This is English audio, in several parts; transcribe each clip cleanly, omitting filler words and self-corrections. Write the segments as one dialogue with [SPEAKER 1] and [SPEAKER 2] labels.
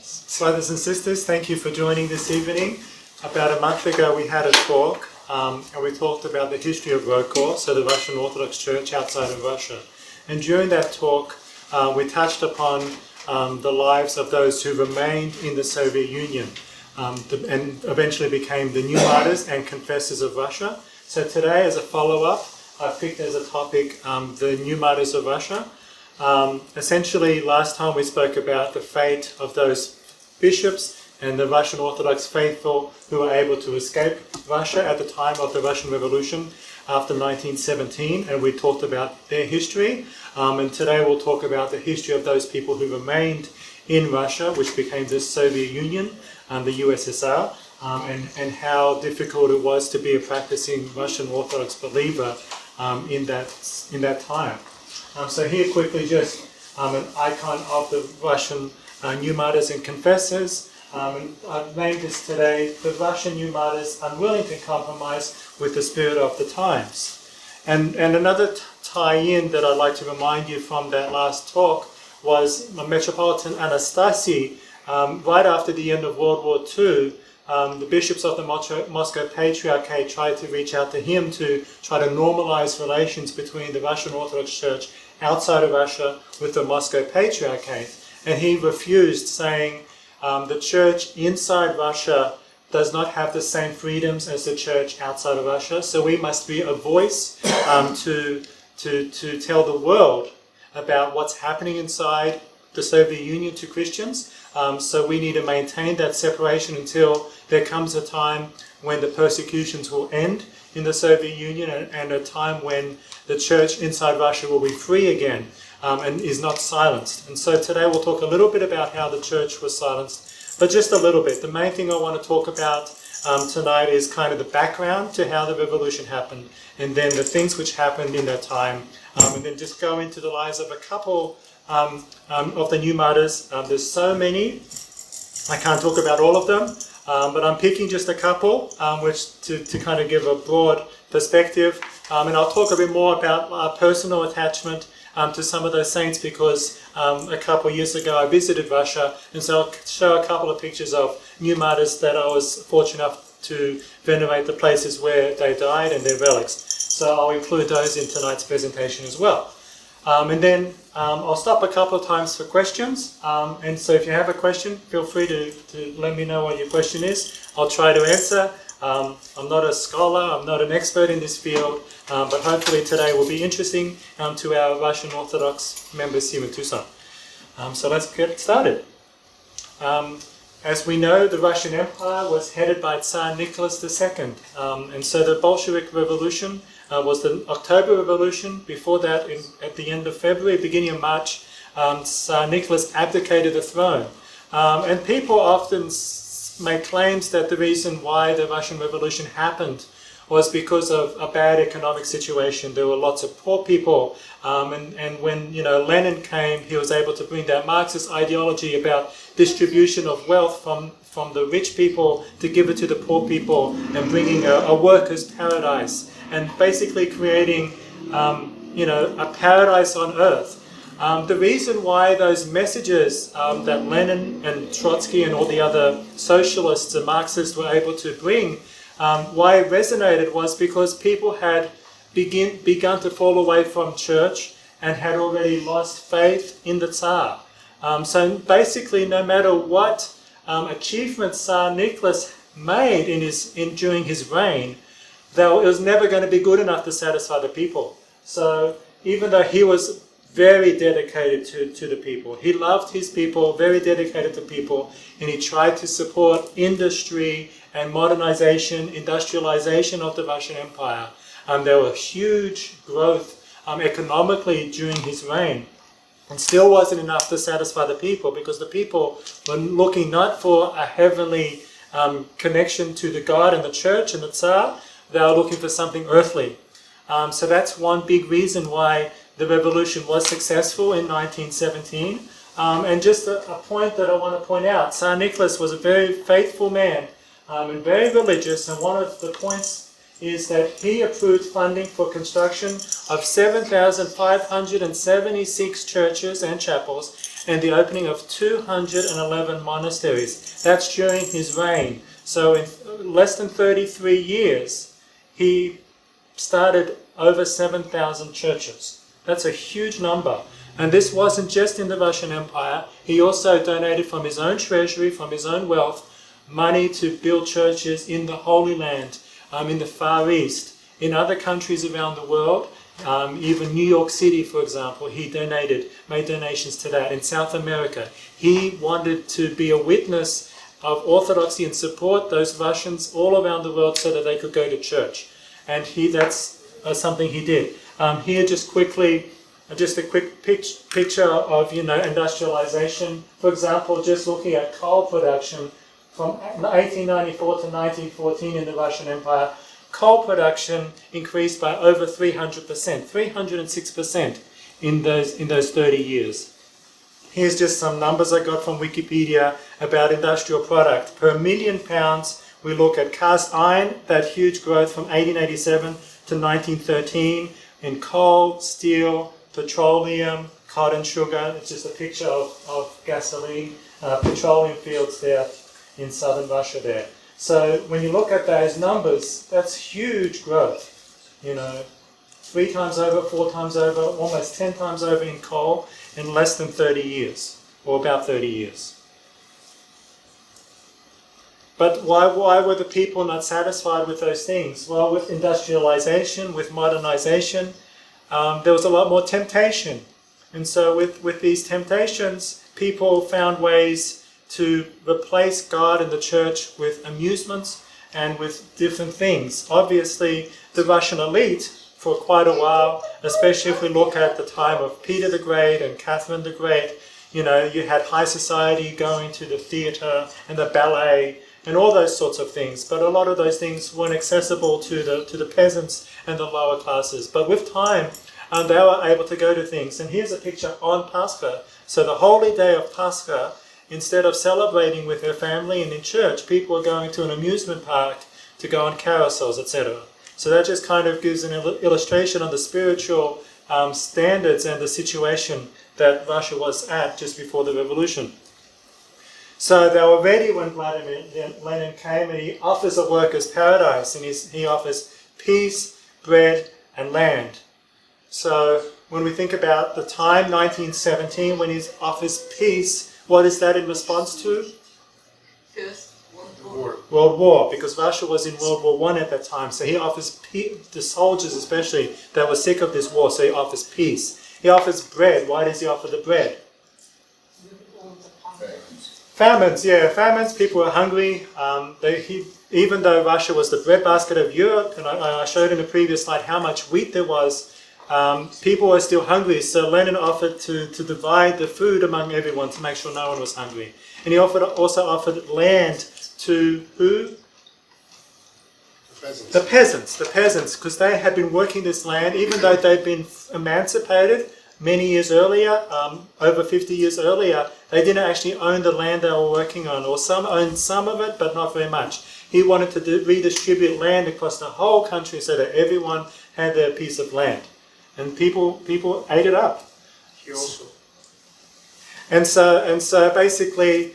[SPEAKER 1] Brothers and sisters, thank you for joining this evening. About a month ago we had a talk and we talked about the history of R.O.C.O.R, so the Russian Orthodox Church outside of Russia. And during that talk we touched upon the lives of those who remained in the Soviet Union and eventually became the New Martyrs and Confessors of Russia. So today, as a follow-up, I picked as a topic the New Martyrs of Russia. Essentially, last time we spoke about the fate of those bishops and the Russian Orthodox faithful who were able to escape Russia at the time of the Russian Revolution after 1917, and we talked about their history. And today we'll talk about the history of those people who remained in Russia, which became the Soviet Union and the U.S.S.R, and how difficult it was to be a practicing Russian Orthodox believer in that time. So here quickly just an icon of the Russian New Martyrs and Confessors. And I've named this today, the Russian New Martyrs Unwilling to Compromise with the Spirit of the Times. And another tie-in that I'd like to remind you from that last talk was Metropolitan Anastasi. Right after the end of World War II, the bishops of the Moscow Patriarchate tried to reach out to him to try to normalize relations between the Russian Orthodox Church outside of Russia with the Moscow Patriarchate. And he refused, saying the church inside Russia does not have the same freedoms as the church outside of Russia, so we must be a voice to tell the world about what's happening inside the Soviet Union to Christians. So we need to maintain that separation until there comes a time when the persecutions will end in the Soviet Union and a time when the church inside Russia will be free again and is not silenced. And so today we'll talk a little bit about how the church was silenced, but just a little bit. The main thing I want to talk about tonight is kind of the background to how the revolution happened, and then the things which happened in that time, and then just go into the lives of a couple of the New Martyrs. There's so many, I can't talk about all of them, but I'm picking just a couple which to kind of give a broad perspective, and I'll talk a bit more about our personal attachment to some of those saints, because a couple of years ago I visited Russia, and so I'll show a couple of pictures of New Martyrs that I was fortunate enough to venerate the places where they died and their relics. So I'll include those in tonight's presentation as well. And then I'll stop a couple of times for questions, and so if you have a question, feel free to let me know what your question is. I'll try to answer. I'm not a scholar, I'm not an expert in this field, but hopefully today will be interesting to our Russian Orthodox members here in Tucson. So let's get started. As we know, the Russian Empire was headed by Tsar Nicholas II, and so the Bolshevik Revolution was the October Revolution. Before that, at the end of February, beginning of March, Tsar Nicholas abdicated the throne. And people often make claims that the reason why the Russian Revolution happened was because of a bad economic situation. There were lots of poor people, and when Lenin came, he was able to bring that Marxist ideology about distribution of wealth from the rich people to give it to the poor people, and bringing a workers' paradise, and basically creating a paradise on earth. The reason why those messages that Lenin and Trotsky and all the other socialists and Marxists were able to bring, why it resonated, was because people had begun to fall away from church and had already lost faith in the Tsar. So basically, no matter what achievements Tsar Nicholas made during his reign, though it was never going to be good enough to satisfy the people. So even though he was very dedicated to the people, he loved his people, very dedicated to people, and he tried to support industry and modernization, industrialization of the Russian Empire. There was huge growth economically during his reign, and still wasn't enough to satisfy the people, because the people were looking not for a heavenly connection to the God and the church and the Tsar. They were looking for something earthly. So that's one big reason why the revolution was successful in 1917. And just a point that I want to point out, Tsar Nicholas was a very faithful man and very religious, and one of the points is that he approved funding for construction of 7,576 churches and chapels and the opening of 211 monasteries. That's during his reign. So in less than 33 years, he started over 7,000 churches. That's a huge number. And this wasn't just in the Russian Empire. He also donated from his own treasury, from his own wealth, money to build churches in the Holy Land, in the Far East, in other countries around the world. Even New York City, for example, he made donations to that. In South America, he wanted to be a witness of orthodoxy and support those Russians all around the world so that they could go to church. And that's something he did. Here, just quickly, just a quick picture of industrialization. For example, just looking at coal production from 1894 to 1914 in the Russian Empire, coal production increased by over 300%, 306% in those 30 years. Here's just some numbers I got from Wikipedia about industrial product. Per million pounds, we look at cast iron, that huge growth from 1887 to 1913, in coal, steel, petroleum, cotton, sugar. It's just a picture of gasoline, petroleum fields there in southern Russia there. So when you look at those numbers, that's huge growth. 3 times over, 4 times over, almost 10 times over in coal in less than 30 years, or about 30 years. But why were the people not satisfied with those things? Well, with industrialization, with modernization, there was a lot more temptation. And so with these temptations, people found ways to replace God and the church with amusements and with different things. Obviously, the Russian elite, for quite a while, especially if we look at the time of Peter the Great and Catherine the Great, you had high society going to the theatre and the ballet and all those sorts of things. But a lot of those things weren't accessible to the peasants and the lower classes. But with time, they were able to go to things. And here's a picture on Pascha. So the holy day of Pascha, instead of celebrating with their family and in church, people are going to an amusement park to go on carousels, etc. So that just kind of gives an illustration of the spiritual standards and the situation that Russia was at just before the revolution. So they were ready when Vladimir Lenin came, and he offers a workers' paradise, and he offers peace, bread, and land. So when we think about the time, 1917, when he offers peace, what is that in response to?
[SPEAKER 2] First
[SPEAKER 1] World War, because Russia was in World War I at that time. So he offers the soldiers especially that were sick of this war, so he offers peace. He offers bread. Why does he offer the bread? Famines, yeah. Famines, people were hungry. Even though Russia was the breadbasket of Europe, and I showed in the previous slide how much wheat there was, people were still hungry, so Lenin offered to divide the food among everyone to make sure no one was hungry. And he also offered land to who? The peasants, because they had been working this land, even though they'd been emancipated many years earlier, over 50 years earlier, they didn't actually own the land they were working on, or some owned some of it, but not very much. He wanted to redistribute land across the whole country so that everyone had their piece of land. And people ate it up.
[SPEAKER 3] He also.
[SPEAKER 1] And so basically,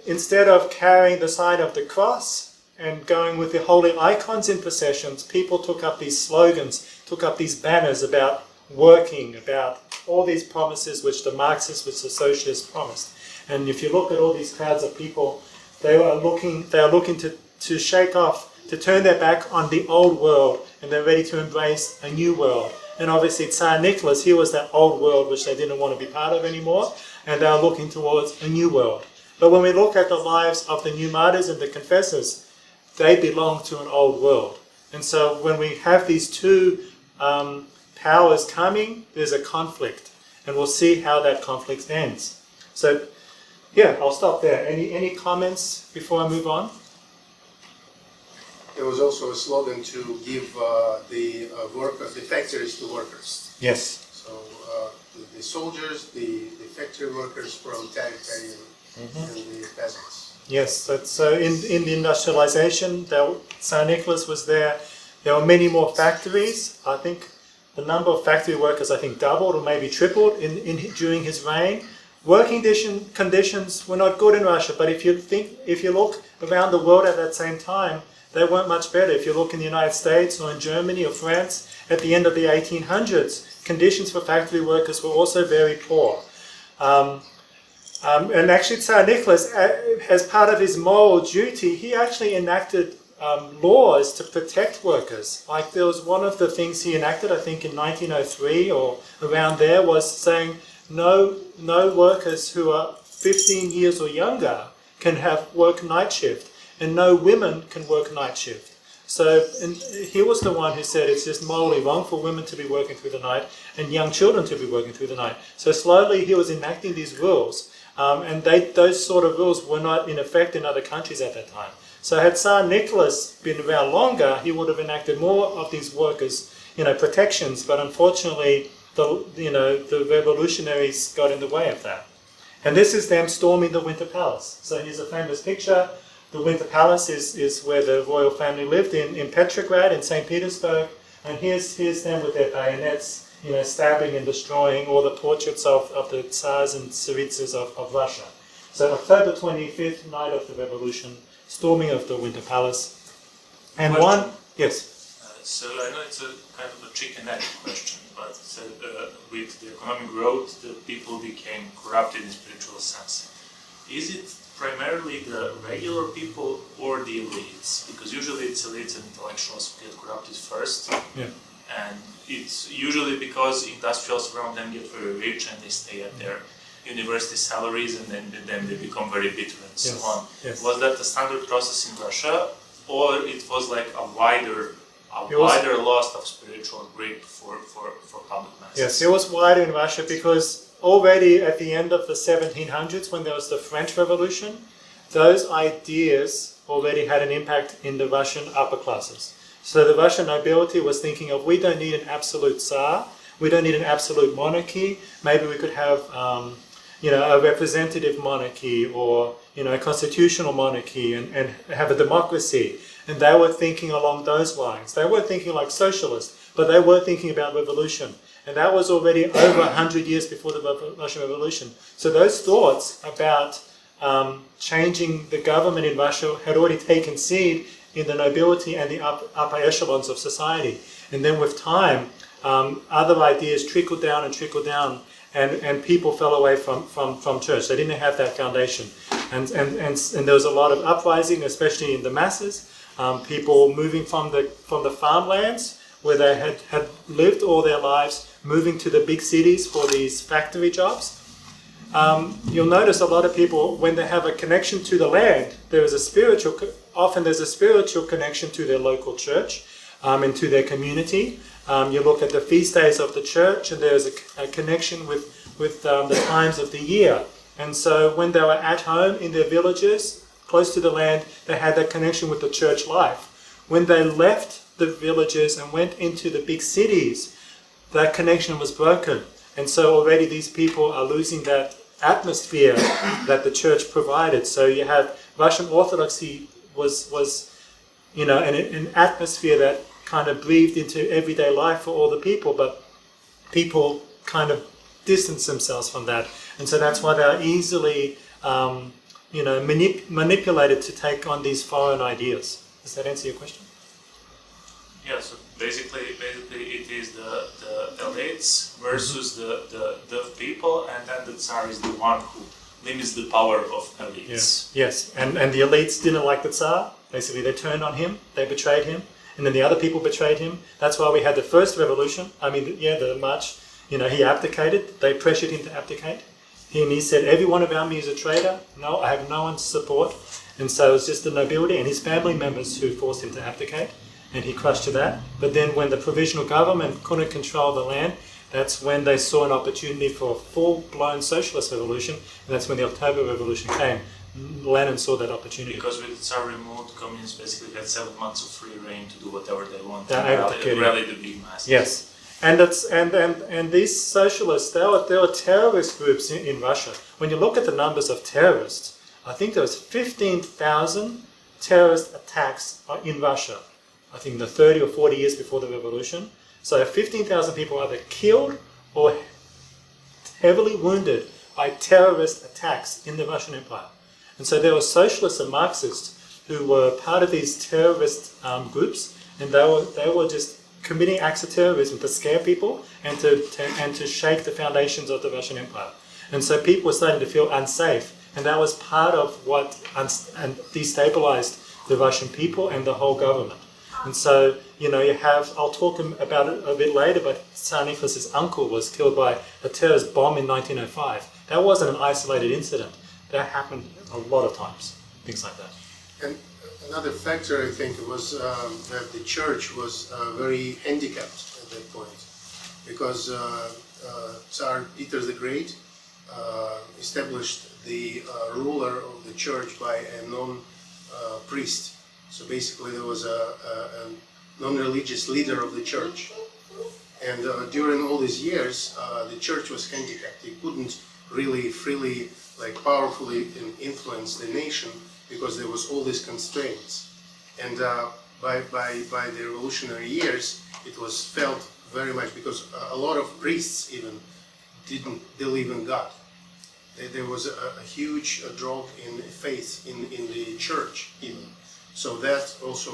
[SPEAKER 1] instead of carrying the sign of the cross and going with the holy icons in processions, people took up these slogans, took up these banners about working, about all these promises which the Marxists, which the socialists promised. And if you look at all these crowds of people, they are looking to shake off, to turn their back on the old world, and they're ready to embrace a new world. And obviously Tsar Nicholas, he was that old world which they didn't want to be part of anymore, and they are looking towards a new world. But when we look at the lives of the new martyrs and the confessors, they belong to an old world. And so when we have these two powers coming, there's a conflict. And we'll see how that conflict ends. So, yeah, I'll stop there. Any comments before I move on?
[SPEAKER 3] There was also a slogan to give the workers, the factories to workers.
[SPEAKER 1] Yes.
[SPEAKER 3] So the soldiers, the factory workers from territory, and the peasants.
[SPEAKER 1] Yes. So in the industrialization, Tsar Nicholas was there. There were many more factories. I think the number of factory workers, doubled or maybe tripled during his reign. Working conditions were not good in Russia, but if you look around the world at that same time, they weren't much better. If you look in the United States or in Germany or France, at the end of the 1800s, conditions for factory workers were also very poor. And actually Tsar Nicholas, as part of his moral duty, he actually enacted laws to protect workers. Like there was one of the things he enacted, I think in 1903 or around there, was saying no workers who are 15 years or younger can work night shift, and no women can work night shift. So he was the one who said it's just morally wrong for women to be working through the night and young children to be working through the night. So slowly he was enacting these rules, and those sort of rules were not in effect in other countries at that time. So had Tsar Nicholas been around longer, he would have enacted more of these workers, protections. But unfortunately, the revolutionaries got in the way of that. And this is them storming the Winter Palace. So here's a famous picture. The Winter Palace is where the royal family lived in Petrograd, in St. Petersburg. And here's them with their bayonets, stabbing and destroying all the portraits of the Tsars and Tsaritsas of Russia. So October 25th, night of the revolution, storming of the Winter Palace. And yes?
[SPEAKER 4] So I know it's a kind of a chicken-egg question, but with the economic growth, the people became corrupted in spiritual sense. Is it primarily the regular people or the elites? Because usually it's elites and intellectuals who get corrupted first.
[SPEAKER 1] Yeah.
[SPEAKER 4] And it's usually because industrials around them get very rich and they stay at their university salaries, and then they become very bitter and so on.
[SPEAKER 1] Yes.
[SPEAKER 4] Was that the standard process in Russia, or it was like a wider loss of spiritual grip for public masses?
[SPEAKER 1] Yes, it was wider in Russia because already at the end of the 1700s, when there was the French Revolution, those ideas already had an impact in the Russian upper classes. So the Russian nobility was thinking of, we don't need an absolute Tsar, we don't need an absolute monarchy, maybe we could have a representative monarchy or a constitutional monarchy and have a democracy. And they were thinking along those lines. They were thinking like socialists, but they were thinking about revolution. And that was already over 100 years before the Russian Revolution. So those thoughts about changing the government in Russia had already taken seed in the nobility and the upper echelons of society. And then with time, other ideas trickled down, and people fell away from church. They didn't have that foundation. And there was a lot of uprising, especially in the masses. People moving from the farmlands where they had lived all their lives, moving to the big cities for these factory jobs. You'll notice a lot of people, when they have a connection to the land, there's a spiritual connection to their local church and to their community. You look at the feast days of the church, and there's a connection with the times of the year. And so when they were at home in their villages, close to the land, they had that connection with the church life. When they left the villages and went into the big cities, that connection was broken. And so already these people are losing that atmosphere that the church provided. So you have Russian Orthodoxy was an atmosphere that kind of breathed into everyday life for all the people, but people kind of distanced themselves from that. And so that's why they are easily manipulated to take on these foreign ideas. Does that answer your question?
[SPEAKER 4] Yeah, so basically it is the elites versus the people, and then the Tsar is the one who limits the power of elites.
[SPEAKER 1] Yes. And the elites didn't like the Tsar. Basically, they turned on him, they betrayed him, and then the other people betrayed him. That's why we had the first revolution. The march, he abdicated. They pressured him to abdicate. And he said, everyone around me is a traitor. No, I have no one's support. And so it was just the nobility and his family members who forced him to abdicate. And he crushed to that. But then when the provisional government couldn't control the land, that's when they saw an opportunity for a full-blown socialist revolution. And that's when the October Revolution came. Lenin saw that opportunity.
[SPEAKER 4] Because with the Tsar removed, communists basically had 7 months of free reign to do whatever they want.
[SPEAKER 1] And
[SPEAKER 4] rally the big masses.
[SPEAKER 1] Yes. And these socialists, they were terrorist groups in Russia. When you look at the numbers of terrorists, I think there was 15,000 terrorist attacks in Russia. I think the 30 or 40 years before the revolution. So 15,000 people either killed or heavily wounded by terrorist attacks in the Russian Empire. And so there were socialists and Marxists who were part of these terrorist groups, and they were just committing acts of terrorism to scare people and to shake the foundations of the Russian Empire. And so people were starting to feel unsafe, and that was part of what destabilized the Russian people and the whole government. And so, you have, I'll talk about it a bit later, but Tsar Nicholas's uncle was killed by a terrorist bomb in 1905. That wasn't an isolated incident. That happened a lot of times, things like that.
[SPEAKER 3] And another factor, I think, was that the church was very handicapped at that point, because Tsar Peter the Great established the ruler of the church by a non-priest. So basically there was a non-religious leader of the church. And during all these years, the church was handicapped. It couldn't really freely, powerfully influence the nation because there was all these constraints. And by the revolutionary years, it was felt very much because a lot of priests even didn't believe in God. There was a huge drop in faith in the church even. So that also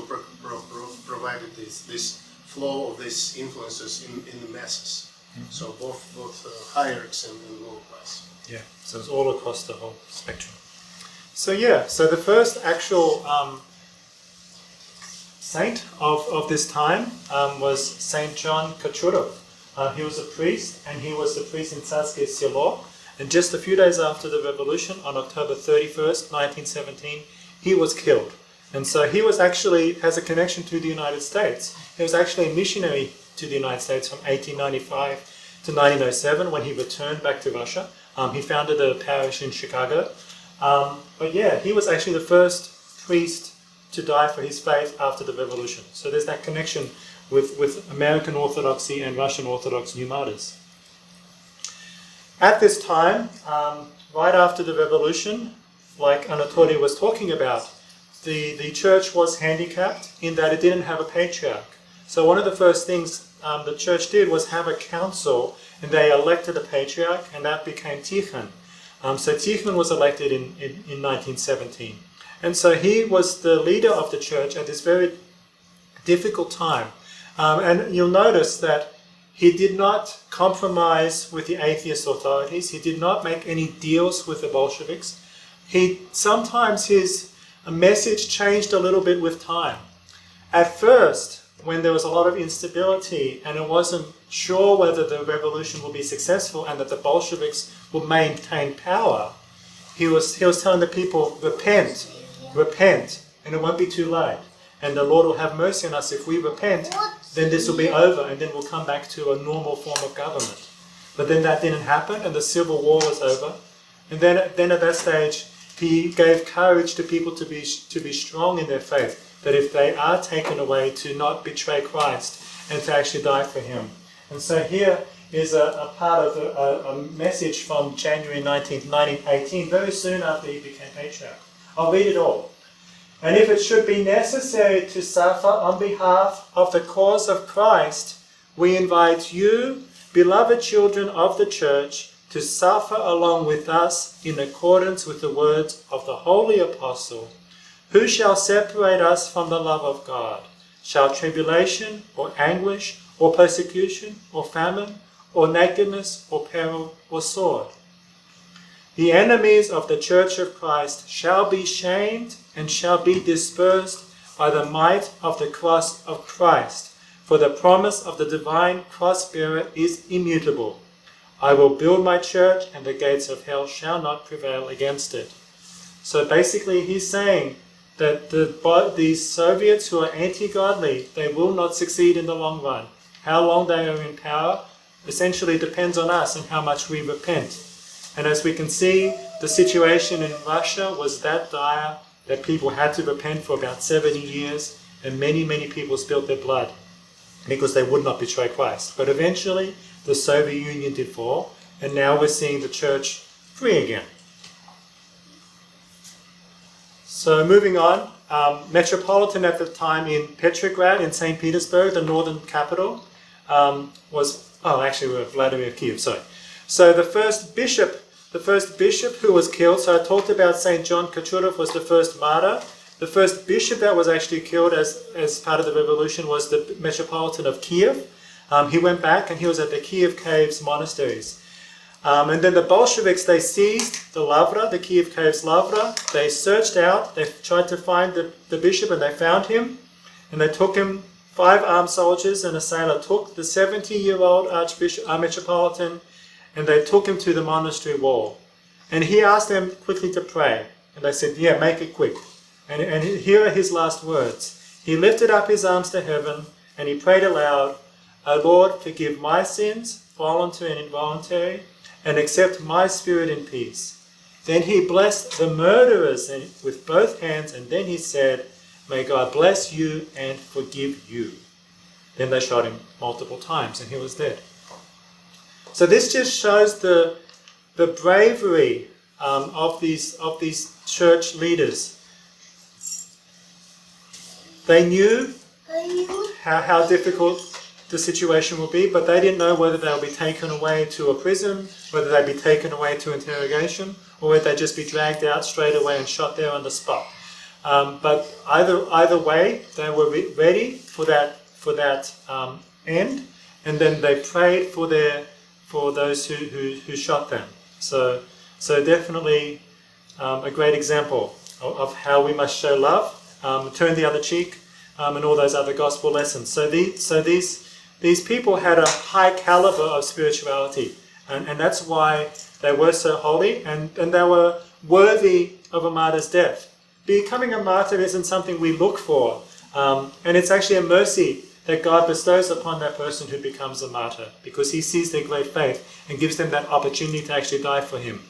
[SPEAKER 3] provided this flow of these influences in the masses. Mm-hmm. So both hierarchs and lower class.
[SPEAKER 1] Yeah, so it's all across the whole spectrum. So the first actual saint of this time was Saint John Kachurov. He was a priest, and he was the priest in Tsarskoye Selo. And just a few days after the revolution, on October 31st, 1917, he was killed. And so he was actually, has a connection to the United States. He was actually a missionary to the United States from 1895 to 1907 when he returned back to Russia. He founded a parish in Chicago. He was actually the first priest to die for his faith after the revolution. So there's that connection with American Orthodoxy and Russian Orthodox New Martyrs. At this time, right after the revolution, like Anatoly was talking about, the church was handicapped in that it didn't have a patriarch. So one of the first things the church did was have a council, and they elected a patriarch, and that became Tikhon. So Tikhon was elected in 1917. And so he was the leader of the church at this very difficult time. And you'll notice that he did not compromise with the atheist authorities. He did not make any deals with the Bolsheviks. Sometimes his message changed a little bit with time. At first, when there was a lot of instability and it wasn't sure whether the revolution would be successful and that the Bolsheviks would maintain power, he was telling the people, repent, and it won't be too late. And the Lord will have mercy on us if we repent, then this will be over, and then we'll come back to a normal form of government. But then that didn't happen, and the Civil War was over. And then at that stage, he gave courage to people to be strong in their faith, that if they are taken away, to not betray Christ and to actually die for him. And so here is a part of a message from January 19th, 1918, very soon after he became patriarch. I'll read it all. And if it should be necessary to suffer on behalf of the cause of Christ, we invite you, beloved children of the Church, to suffer along with us in accordance with the words of the Holy Apostle. Who shall separate us from the love of God? Shall tribulation, or anguish, or persecution, or famine, or nakedness, or peril, or sword? The enemies of the Church of Christ shall be shamed and shall be dispersed by the might of the cross of Christ, for the promise of the divine cross-bearer is immutable. I will build my church, and the gates of hell shall not prevail against it. So basically he's saying that these Soviets who are anti-godly, they will not succeed in the long run. How long they are in power essentially depends on us and how much we repent. And as we can see, the situation in Russia was that dire that people had to repent for about 70 years, and many, many people spilled their blood because they would not betray Christ. But eventually, the Soviet Union did fall, and now we're seeing the church free again. So moving on, Metropolitan at the time in Petrograd, in St. Petersburg, the northern capital, was Vladimir Kiev, sorry. So the first bishop the first bishop who was killed. So I talked about St. John Kochurov was the first martyr. The first bishop that was actually killed as part of the revolution was the Metropolitan of Kiev. He went back and he was at the Kiev Caves monasteries. And then the Bolsheviks, they seized the Lavra, the Kiev Caves Lavra. They searched out, they tried to find the bishop, and they found him. And they took him, 5 armed soldiers and a sailor took the 70-year-old Archbishop, Metropolitan, and they took him to the monastery wall. And he asked them quickly to pray. And they said, yeah, make it quick. And here are his last words. He lifted up his arms to heaven and he prayed aloud, O Lord, forgive my sins, voluntary and involuntary, and accept my spirit in peace. Then he blessed the murderers with both hands, and then he said, may God bless you and forgive you. Then they shot him multiple times and he was dead. So this just shows the bravery of these church leaders. They knew how difficult the situation will be, but they didn't know whether they'll be taken away to a prison, whether they'd be taken away to interrogation, or whether they'd just be dragged out straight away and shot there on the spot. But either way, they were ready for that end, and then they prayed for those who shot them. So definitely a great example of how we must show love, turn the other cheek, and all those other gospel lessons. So these people had a high caliber of spirituality, and that's why they were so holy, and they were worthy of a martyr's death. Becoming a martyr isn't something we look for, and it's actually a mercy that God bestows upon that person who becomes a martyr, because he sees their great faith and gives them that opportunity to actually die for him.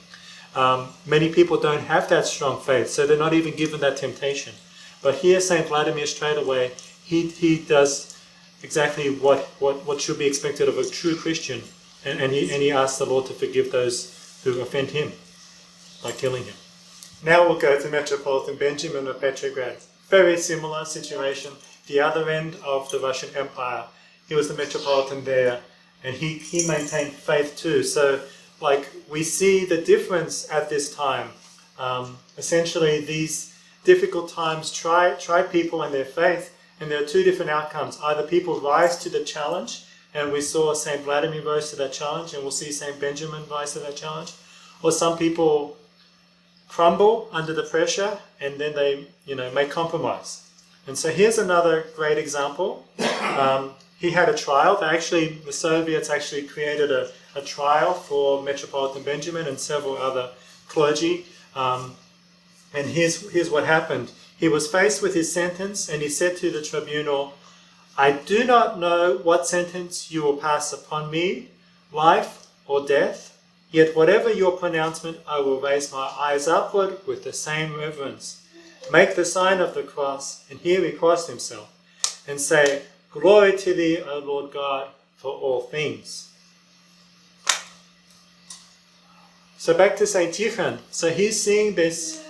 [SPEAKER 1] Many people don't have that strong faith, so they're not even given that temptation. But here, St. Vladimir, straight away, he does exactly what should be expected of a true Christian, and he asks the Lord to forgive those who offend him by killing him. Now we'll go to Metropolitan Benjamin of Petrograd. Very similar situation. The other end of the Russian Empire. He was the Metropolitan there, and he maintained faith too. So, we see the difference at this time. Essentially, these difficult times try people and their faith, and there are 2 different outcomes. Either people rise to the challenge, and we saw St. Vladimir rise to that challenge, and we'll see St. Benjamin rise to that challenge, or some people crumble under the pressure, and then they, make compromise. And so here's another great example. He had a trial. The Soviets actually created a trial for Metropolitan Benjamin and several other clergy. And here's what happened. He was faced with his sentence, and he said to the tribunal, I do not know what sentence you will pass upon me, life or death, yet whatever your pronouncement, I will raise my eyes upward with the same reverence. Make the sign of the cross, and here he crossed himself, and say, Glory to thee, O Lord God, for all things. So back to St. Tikhon. So he's seeing this,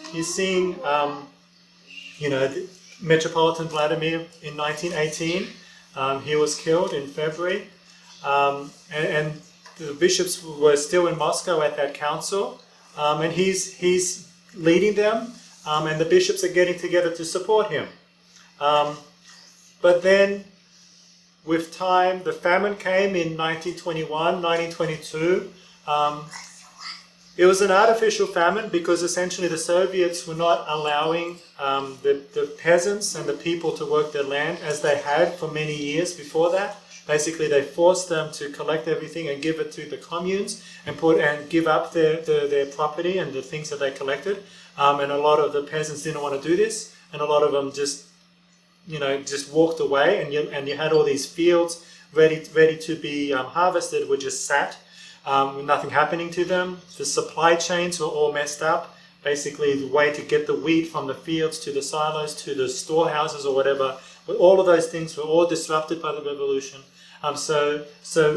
[SPEAKER 1] Metropolitan Vladimir in 1918. He was killed in February, and the bishops were still in Moscow at that council, and he's leading them. And the bishops are getting together to support him. But then, with time, the famine came in 1921, 1922. It was an artificial famine because essentially the Soviets were not allowing the peasants and the people to work their land as they had for many years before that. Basically, they forced them to collect everything and give it to the communes and give up their property and the things that they collected. And a lot of the peasants didn't want to do this, and a lot of them just walked away. And you had all these fields ready to be harvested were just sat, with nothing happening to them. The supply chains were all messed up. Basically, the way to get the wheat from the fields to the silos to the storehouses or whatever, all of those things were all disrupted by the revolution. So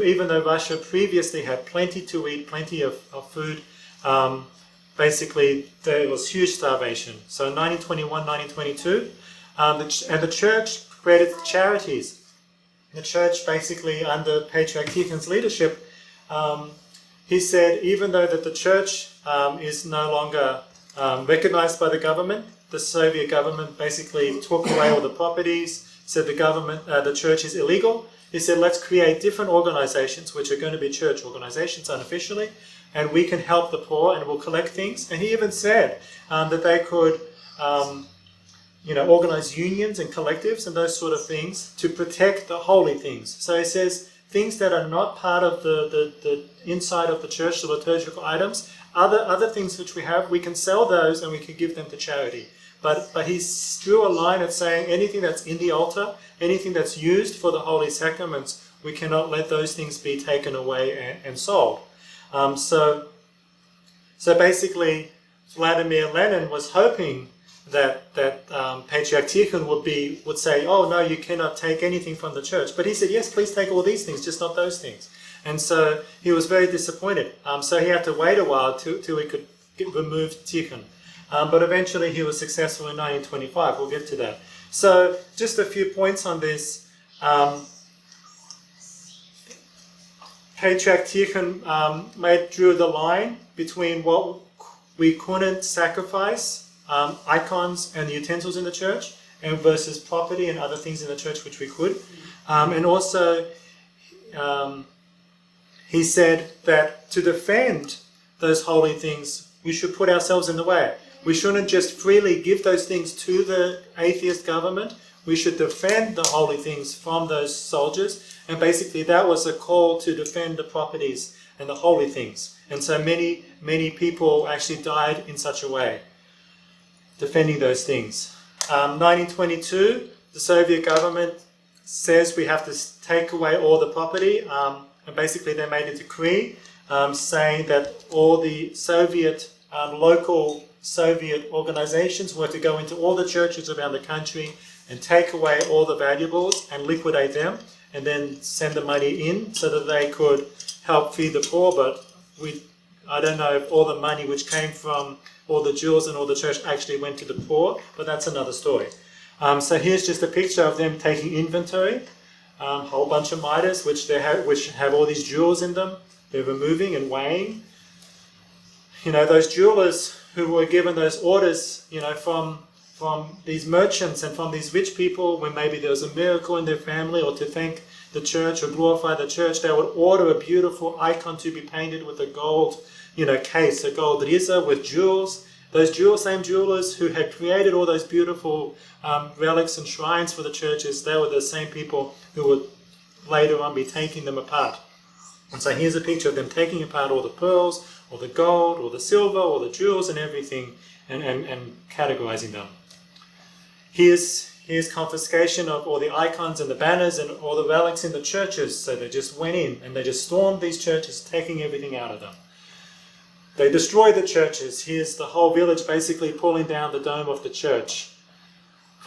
[SPEAKER 1] even though Russia previously had plenty to eat, plenty of food, basically there was huge starvation. So in 1921, 1922, and the church created charities. The church basically under Patriarch Tikhon's leadership, he said even though that the church is no longer recognized by the government. The Soviet government basically took away all the properties, said the church is illegal. He said, let's create different organizations, which are going to be church organizations unofficially, and we can help the poor and we'll collect things. And he even said that they could organize unions and collectives and those sort of things to protect the holy things. So he says things that are not part of the inside of the church, the liturgical items, other things which we have, we can sell those and we can give them to charity. But he drew a line at saying anything that's in the altar, anything that's used for the holy sacraments, we cannot let those things be taken away and sold. So basically, Vladimir Lenin was hoping that Patriarch Tikhon would say, oh no, you cannot take anything from the church. But he said, yes, please take all these things, just not those things. And so he was very disappointed. So he had to wait a while till he could remove Tikhon. But eventually he was successful in 1925. We'll get to that. So just a few points on this. Patriarch Tikhon drew the line between what we couldn't sacrifice, icons and utensils in the church, and versus property and other things in the church which we could. And also he said that to defend those holy things, we should put ourselves in the way. We shouldn't just freely give those things to the atheist government. We should defend the holy things from those soldiers. And basically that was a call to defend the properties and the holy things. And so many people actually died in such a way, defending those things. 1922, the Soviet government says we have to take away all the property. And basically they made a decree saying that all the Soviet, local Soviet organizations were to go into all the churches around the country and take away all the valuables and liquidate them and then send the money in so that they could help feed the poor. But I don't know if all the money which came from all the jewels and all the church actually went to the poor, but that's another story. So here's just a picture of them taking inventory, a whole bunch of mitres which have all these jewels in them. They're removing and weighing. Those jewelers who were given those orders, from these merchants and from these rich people, when maybe there was a miracle in their family or to thank the church or glorify the church, they would order a beautiful icon to be painted with a gold, case, a gold riza with jewels. Those same jewelers who had created all those beautiful relics and shrines for the churches, they were the same people who would later on be taking them apart. And so here's a picture of them taking apart all the pearls, or the gold, or the silver, or the jewels and everything, and categorizing them. Here's confiscation of all the icons and the banners and all the relics in the churches. So they just went in and they just stormed these churches, taking everything out of them. They destroyed the churches. Here's the whole village basically pulling down the dome of the church.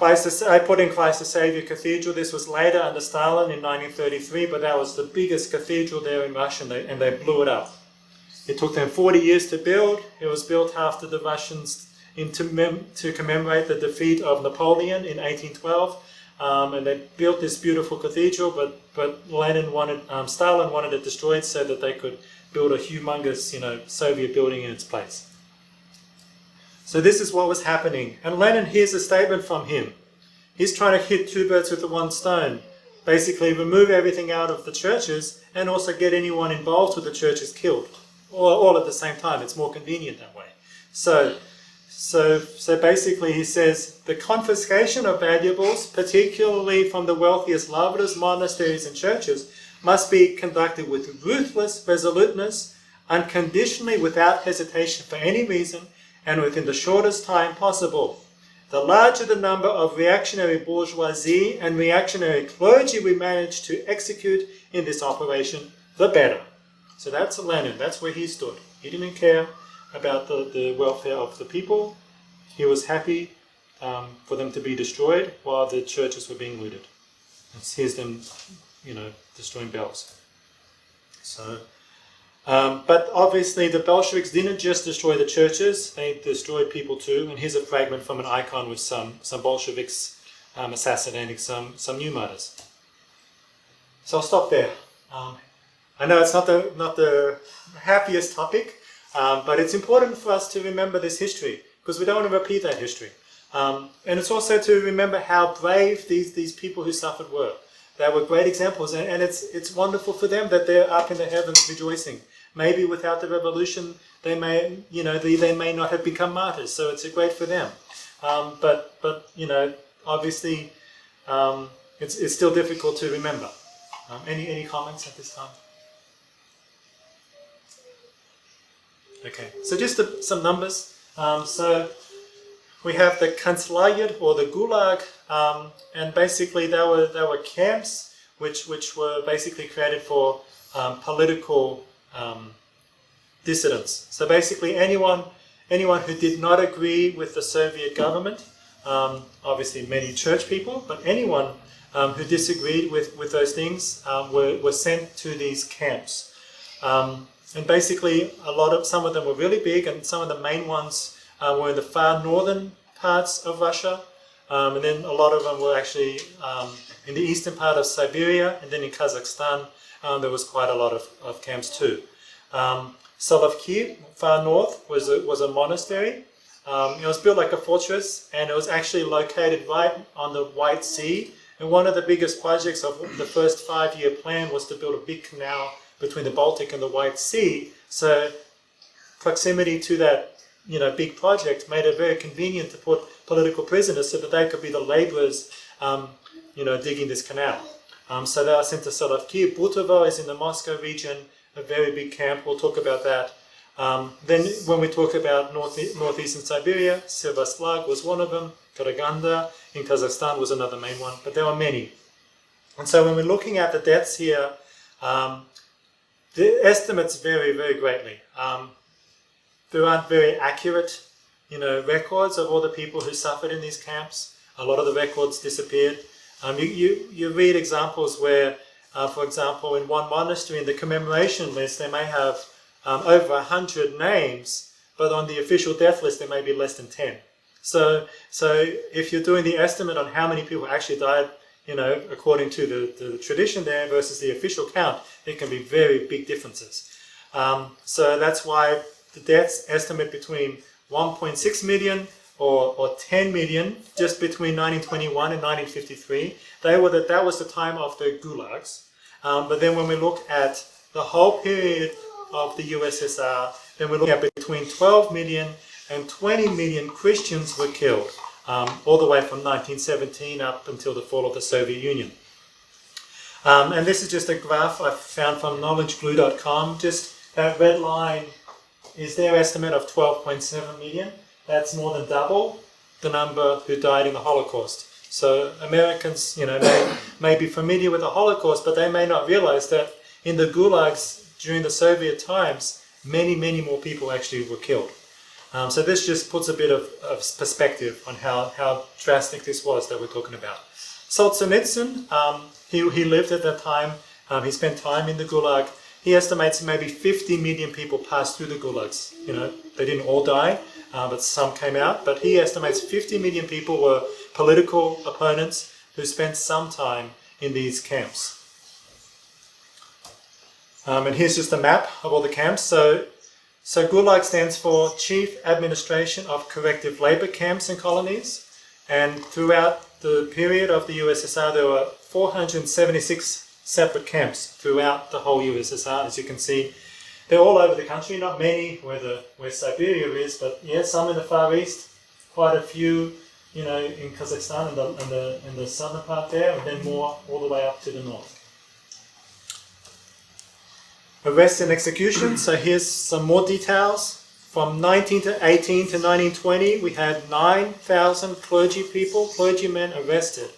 [SPEAKER 1] I put in Christ the Savior Cathedral. This was later under Stalin in 1933, but that was the biggest cathedral there in Russia, and they blew it up. It took them 40 years to build. It was built after the Russians to commemorate the defeat of Napoleon in 1812, and they built this beautiful cathedral. But Stalin wanted it destroyed so that they could build a humongous, Soviet building in its place. So this is what was happening. And Lenin, here's a statement from him. He's trying to hit two birds with the one stone. Basically remove everything out of the churches and also get anyone involved with the churches killed. All at the same time. It's more convenient that way. So basically he says the confiscation of valuables, particularly from the wealthiest lavras, monasteries and churches, must be conducted with ruthless resoluteness, unconditionally, without hesitation for any reason, and within the shortest time possible. The larger the number of reactionary bourgeoisie and reactionary clergy we manage to execute in this operation, the better. So that's Lenin, that's where he stood. He didn't care about the welfare of the people. He was happy for them to be destroyed while the churches were being looted. Here's them, destroying bells. So, but obviously the Bolsheviks didn't just destroy the churches, they destroyed people too. And here's a fragment from an icon with some Bolsheviks assassinating some new martyrs. So I'll stop there. I know it's not the happiest topic, But it's important for us to remember this history because we don't want to repeat that history. And it's also to remember how brave these people who suffered were. They were great examples, and it's wonderful for them that they're up in the heavens rejoicing. Maybe without the revolution, they may not have become martyrs. So it's great for them. But obviously, it's still difficult to remember. Any comments at this time? Okay, so just some numbers. So we have the Kanzleit or the Gulag, and basically they were camps which were basically created for political dissidents. So basically anyone who did not agree with the Soviet government, obviously many church people, but anyone who disagreed with those things were sent to these camps. And basically some of them were really big, and some of the main ones were in the far northern parts of Russia, and then a lot of them were actually in the eastern part of Siberia, and then in Kazakhstan there was quite a lot of camps too. Solovki, far north, was a monastery. It was built like a fortress, and it was actually located right on the White Sea. And one of the biggest projects of the first 5-year plan was to build a big canal between the Baltic and the White Sea. So proximity to that big project made it very convenient to put political prisoners so that they could be the laborers digging this canal. So they are sent to Solovki. Butovo is in the Moscow region, a very big camp. We'll talk about that. Then when we talk about northeastern Siberia, Sevastopol was one of them. Karaganda in Kazakhstan was another main one, but there were many. And so when we're looking at the deaths here, the estimates vary very greatly. There aren't very accurate, records of all the people who suffered in these camps. A lot of the records disappeared. You read examples where, for example, in one monastery in the commemoration list, they may have over 100 names, but on the official death list there may be less than 10. So if you're doing the estimate on how many people actually died, according to the tradition there versus the official count, there can be very big differences. So that's why the deaths estimate between 1.6 million or 10 million just between 1921 and 1953. That was the time of the gulags. But then when we look at the whole period of the U.S.S.R., then we look at between 12 million and 20 million Christians were killed, all the way from 1917 up until the fall of the Soviet Union. And this is just a graph I found from knowledgeglue.com. Just that red line is their estimate of 12.7 million. That's more than double the number who died in the Holocaust. So Americans, may be familiar with the Holocaust, but they may not realize that in the gulags during the Soviet times, many, many more people actually were killed. So this just puts a bit of perspective on how drastic this was that we're talking about. Solzhenitsyn, he lived at that time. He spent time in the Gulag. He estimates maybe 50 million people passed through the gulags. They didn't all die, but some came out. But he estimates 50 million people were political opponents who spent some time in these camps. And here's just a map of all the camps. So Gulag stands for Chief Administration of Corrective Labor Camps and Colonies. And throughout the period of the U.S.S.R., there were 476 separate camps throughout the whole U.S.S.R. As you can see, they're all over the country. Not many where Siberia is, but yeah, some in the Far East. Quite a few, in Kazakhstan and the southern part there, and then more all the way up to the north. Arrests and executions. So here's some more details. From 1918 to 1920, we had 9,000 clergymen arrested.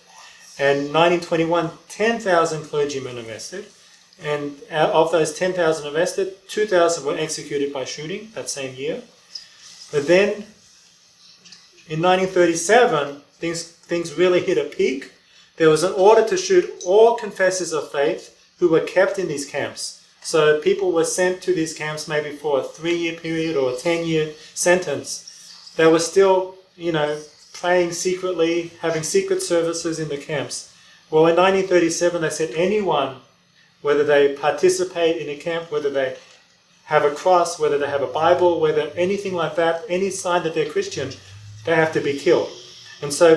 [SPEAKER 1] And 1921, 10,000 clergymen arrested. And of those 10,000 arrested, 2,000 were executed by shooting that same year. But then, in 1937, things really hit a peak. There was an order to shoot all confessors of faith who were kept in these camps. So people were sent to these camps maybe for a 3-year period or a 10-year sentence. They were still, praying secretly, having secret services in the camps. Well, in 1937, they said anyone, whether they participate in a camp, whether they have a cross, whether they have a Bible, whether anything like that, any sign that they're Christian, they have to be killed. And so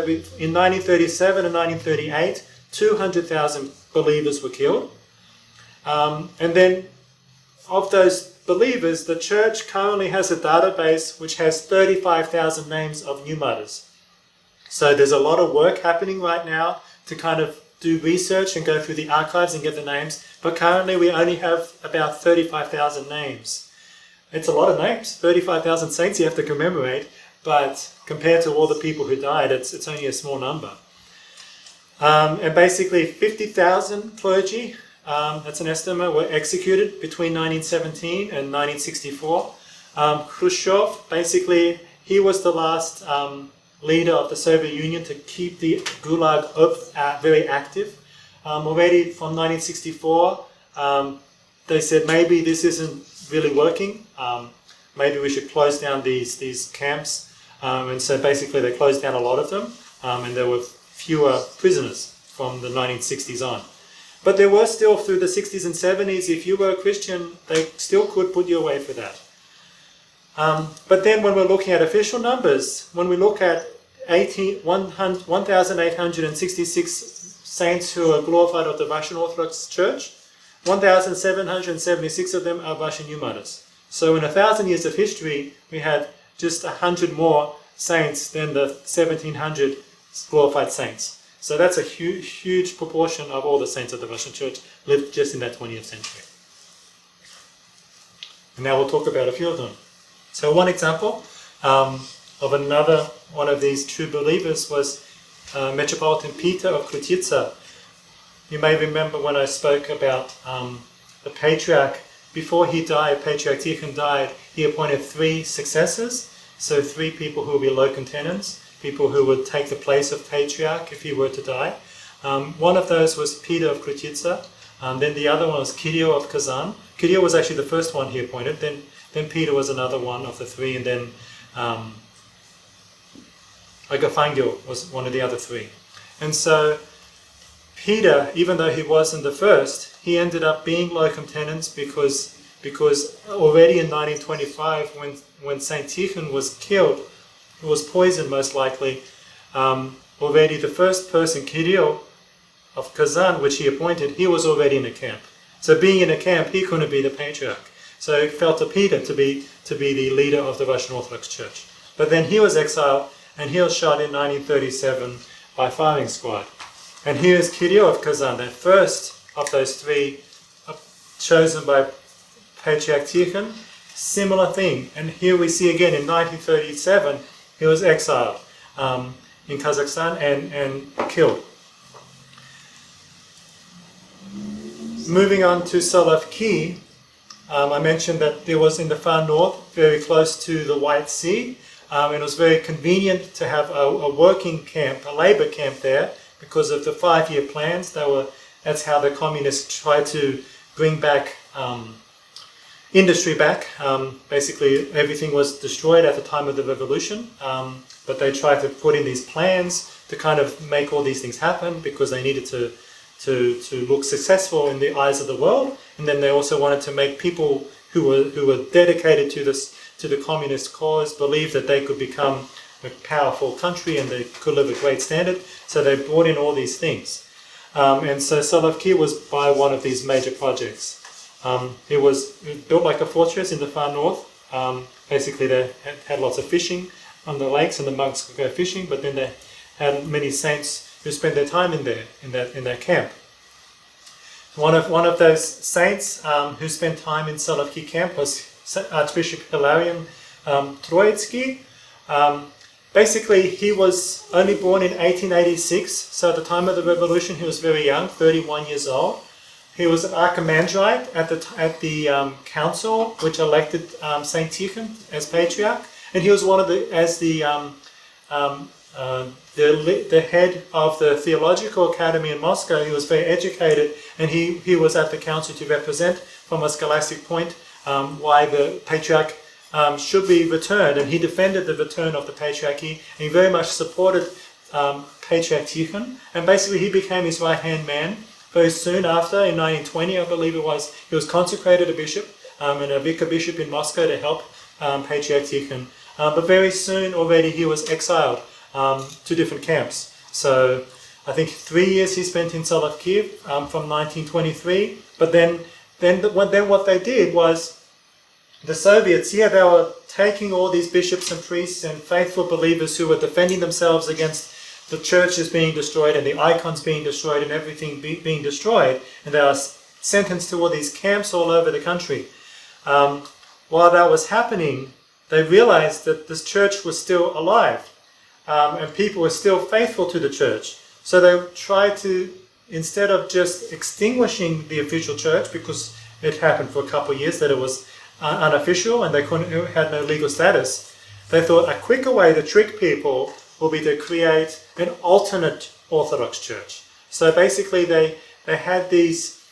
[SPEAKER 1] in 1937 and 1938, 200,000 believers were killed. And then of those believers, the church currently has a database which has 35,000 names of new martyrs. So there's a lot of work happening right now to kind of do research and go through the archives and get the names. But currently we only have about 35,000 names. It's a lot of names, 35,000 saints you have to commemorate, but compared to all the people who died, it's only a small number. And basically 50,000 clergy, that's an estimate, were executed between 1917 and 1964. Khrushchev, basically, he was the last leader of the Soviet Union to keep the Gulag very active. Already from 1964, they said maybe this isn't really working. Maybe we should close down these camps. And so basically they closed down a lot of them, and there were fewer prisoners from the 1960s on. But there were still, through the 60s and 70s, if you were a Christian, they still could put you away for that. But then when we're looking at official numbers, when we look at 1,866 saints who are glorified of the Russian Orthodox Church, 1,776 of them are Russian New Martyrs. So in 1,000 years of history, we had just 100 more saints than the 1,700 glorified saints. So that's a huge proportion of all the saints of the Russian Church lived just in that 20th century. And now we'll talk about a few of them. So one example of another one of these true believers was Metropolitan Peter of Krutitsa. You may remember when I spoke about the Patriarch. Before he died, Patriarch Tikhon died, he appointed 3 successors. So 3 people who would be locotenents, people who would take the place of Patriarch if he were to die. One of those was Peter of Krutitsa. Then the other one was Kiriyo of Kazande. Kiriyo was actually the first one he appointed. Then Peter was another one of the 3, and then Agafangyo was one of the other 3. And so Peter, even though he wasn't the first, he ended up being locum tenens because already in 1925, when Saint Tikhon was killed, he was poisoned most likely. Already the first person, Kiriyo of Kazande, which he appointed, he was already in a camp. So being in a camp, he couldn't be the patriarch. So it fell to Peter to be the leader of the Russian Orthodox Church. But then he was exiled, and he was shot in 1937 by firing squad. And here is Kiriyo of Kazande, first of those 3 chosen by Patriarch Tikhon. Similar thing. And here we see again in 1937, he was exiled in Kazakhstan and killed. Moving on to Solovki, I mentioned that there was in the far north, very close to the White Sea. It was very convenient to have a working camp, a labor camp there, because of the 5-year plans. That's how the communists tried to bring back industry back. Basically, everything was destroyed at the time of the revolution, but they tried to put in these plans to kind of make all these things happen because they needed to look successful in the eyes of the world, and then they also wanted to make people who were dedicated to the communist cause believe that they could become a powerful country and they could live a great standard. So they brought in all these things, and so Solovki was by one of these major projects. It was built like a fortress in the far north. Basically, they had lots of fishing on the lakes, and the monks could go fishing. But then they had many saints who spent their time in that camp. One of those saints who spent time in Solovki camp was Archbishop Hilarion Troitsky. Basically, he was only born in 1886, so at the time of the revolution he was very young, 31 years old. He was an archimandrite at the council which elected Saint Tikhon as patriarch, and he was one of the head of the theological academy in Moscow. He was very educated, and he was at the council to represent, from a scholastic point, why the patriarch should be returned, and he defended the return of the patriarchy, and he very much supported Patriarch Tikhon, and basically he became his right-hand man. Very soon after, in 1920 I believe it was, he was consecrated a bishop, and a vicar bishop in Moscow to help Patriarch Tikhon. But very soon already he was exiled to different camps. So I think 3 years he spent in Solovki from 1923. But then what they did was the Soviets, they were taking all these bishops and priests and faithful believers who were defending themselves against the churches being destroyed and the icons being destroyed and everything being destroyed, and they are sentenced to all these camps all over the country. While that was happening, they realized that this church was still alive, and people were still faithful to the church. So they tried to, instead of just extinguishing the official church, because it happened for a couple of years that it was unofficial and they had no legal status, they thought a quicker way to trick people will be to create an alternate Orthodox church. So basically they had these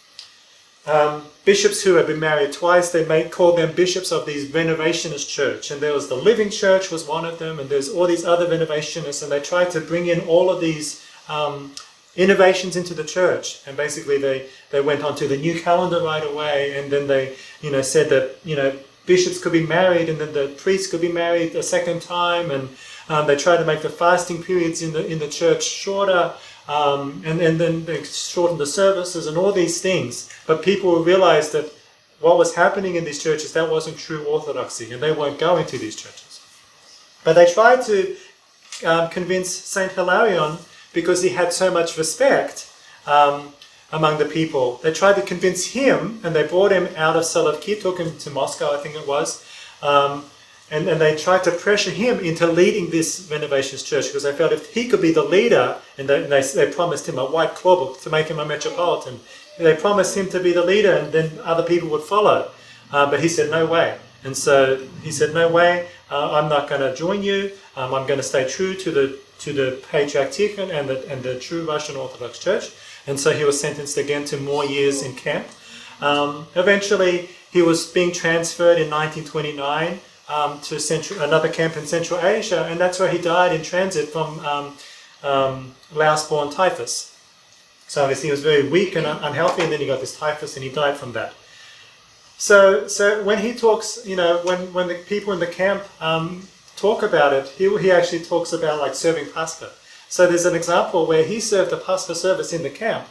[SPEAKER 1] bishops who had been married twice. They called them bishops of these Renovationist church, and there was the Living Church was one of them, and there's all these other Renovationists, and they tried to bring in all of these innovations into the church. And basically they went onto the new calendar right away, and then they said that bishops could be married, and then the priests could be married a second time, and they tried to make the fasting periods in the church shorter, and then they shortened the services and all these things. But people realized that what was happening in these churches, that wasn't true Orthodoxy, and they weren't going to these churches. But they tried to convince Saint Hilarion, because he had so much respect among the people. They tried to convince him, and they brought him out of Solovki, took him to Moscow, I think it was, and they tried to pressure him into leading this Renovationist church, because they felt if he could be the leader, and they promised him a white claw book to make him a metropolitan. They promised him to be the leader, and then other people would follow. But he said, no way. And so he said, no way, I'm not going to join you. I'm going to stay true to the Patriarch Tikhon and the true Russian Orthodox Church. And so he was sentenced again to more years in camp. Eventually, he was being transferred in 1929 to another camp in Central Asia, and that's where he died in transit from louse-borne typhus. So obviously he was very weak and unhealthy, and then he got this typhus and he died from that. So when he talks, when the people in the camp talk about it, he actually talks about like serving Pascha. So there's an example where he served a Pascha service in the camp.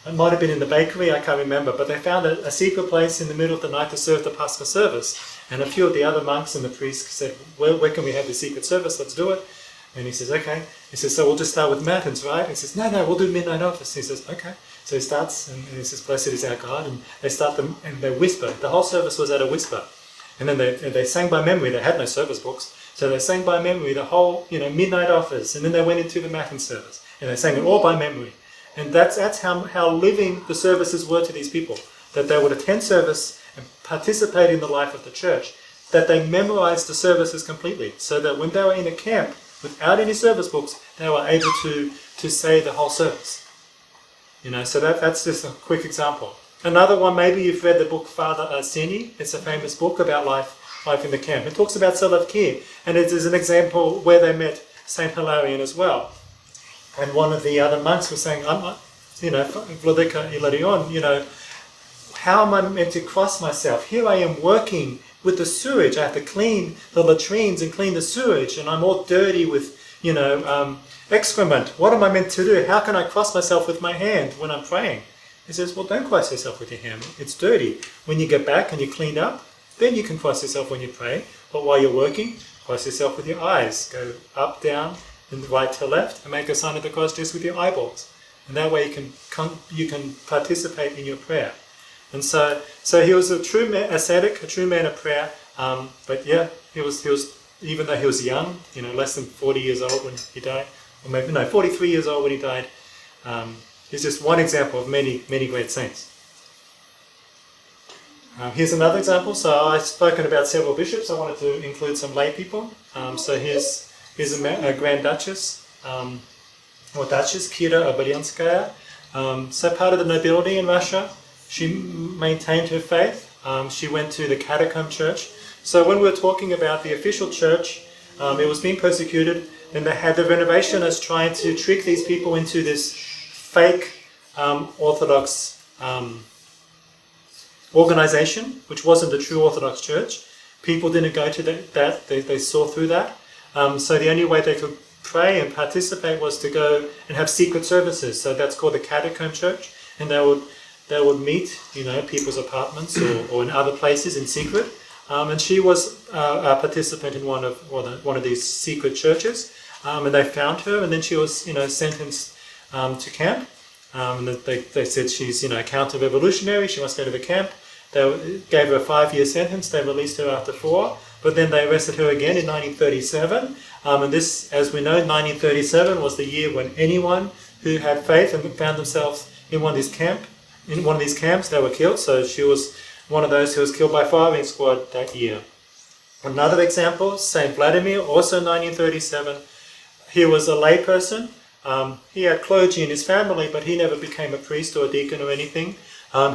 [SPEAKER 1] It might have been in the bakery, I can't remember, but they found a secret place in the middle of the night to serve the Pascha service. And a few of the other monks and the priests said, well, where can we have the secret service? Let's do it. And he says, okay. He says, so we'll just start with matins, right? He says, no, we'll do midnight office. He says, okay. So he starts, and he says, blessed is our God. And they start them, and they whisper. The whole service was at a whisper. And then they sang by memory. They had no service books. So they sang by memory the whole, midnight office. And then they went into the matin service. And they sang it all by memory. And that's how living the services were to these people. That they would attend service and participate in the life of the church. That they memorized the services completely. So that when they were in a camp, without any service books, they were able to say the whole service. So that's just a quick example. Another one, maybe you've read the book Father Arseny. It's a famous book about life in the camp. It talks about Solovki, and it is an example where they met Saint Hilarion as well. And one of the other monks was saying, Vladika Hilarion, how am I meant to cross myself? Here I am working with the sewage. I have to clean the latrines and clean the sewage, and I'm all dirty with, excrement. What am I meant to do? How can I cross myself with my hand when I'm praying? He says, well, don't cross yourself with your hand. It's dirty. When you get back and you clean up, then you can cross yourself when you pray. But while you're working, cross yourself with your eyes. Go up, down, and right to left, and make a sign of the cross just with your eyeballs. And that way you can participate in your prayer. And so he was a true ascetic, a true man of prayer. But yeah, he was even though he was young, less than 40 years old when he died, or maybe 43 years old when he died. He's just one example of many, many great saints. Here's another example. So I've spoken about several bishops. I wanted to include some lay people. So here's a Grand Duchess, or Duchess, Kiriyo of Kazande. So part of the nobility in Russia. She maintained her faith. She went to the catacomb church. So when we were talking about the official church, it was being persecuted, and they had the Renovationists trying to trick these people into this fake Orthodox organization, which wasn't the true Orthodox Church. People didn't go to that. They saw through that. So the only way they could pray and participate was to go and have secret services. So that's called the catacomb church. And they would meet, people's apartments or in other places in secret. And she was a participant in one of these secret churches. And they found her, and then she was, sentenced to camp. And they said she's, a counter-revolutionary. She must go to the camp. They gave her a 5-year sentence. They released her after 4. But then they arrested her again in 1937. And this, as we know, 1937 was the year when anyone who had faith and found themselves in one of these camps, they were killed. So she was one of those who was killed by firing squad that year. Another example, Saint Vladimir, also 1937. He was a layperson. He had clergy in his family, but he never became a priest or a deacon or anything.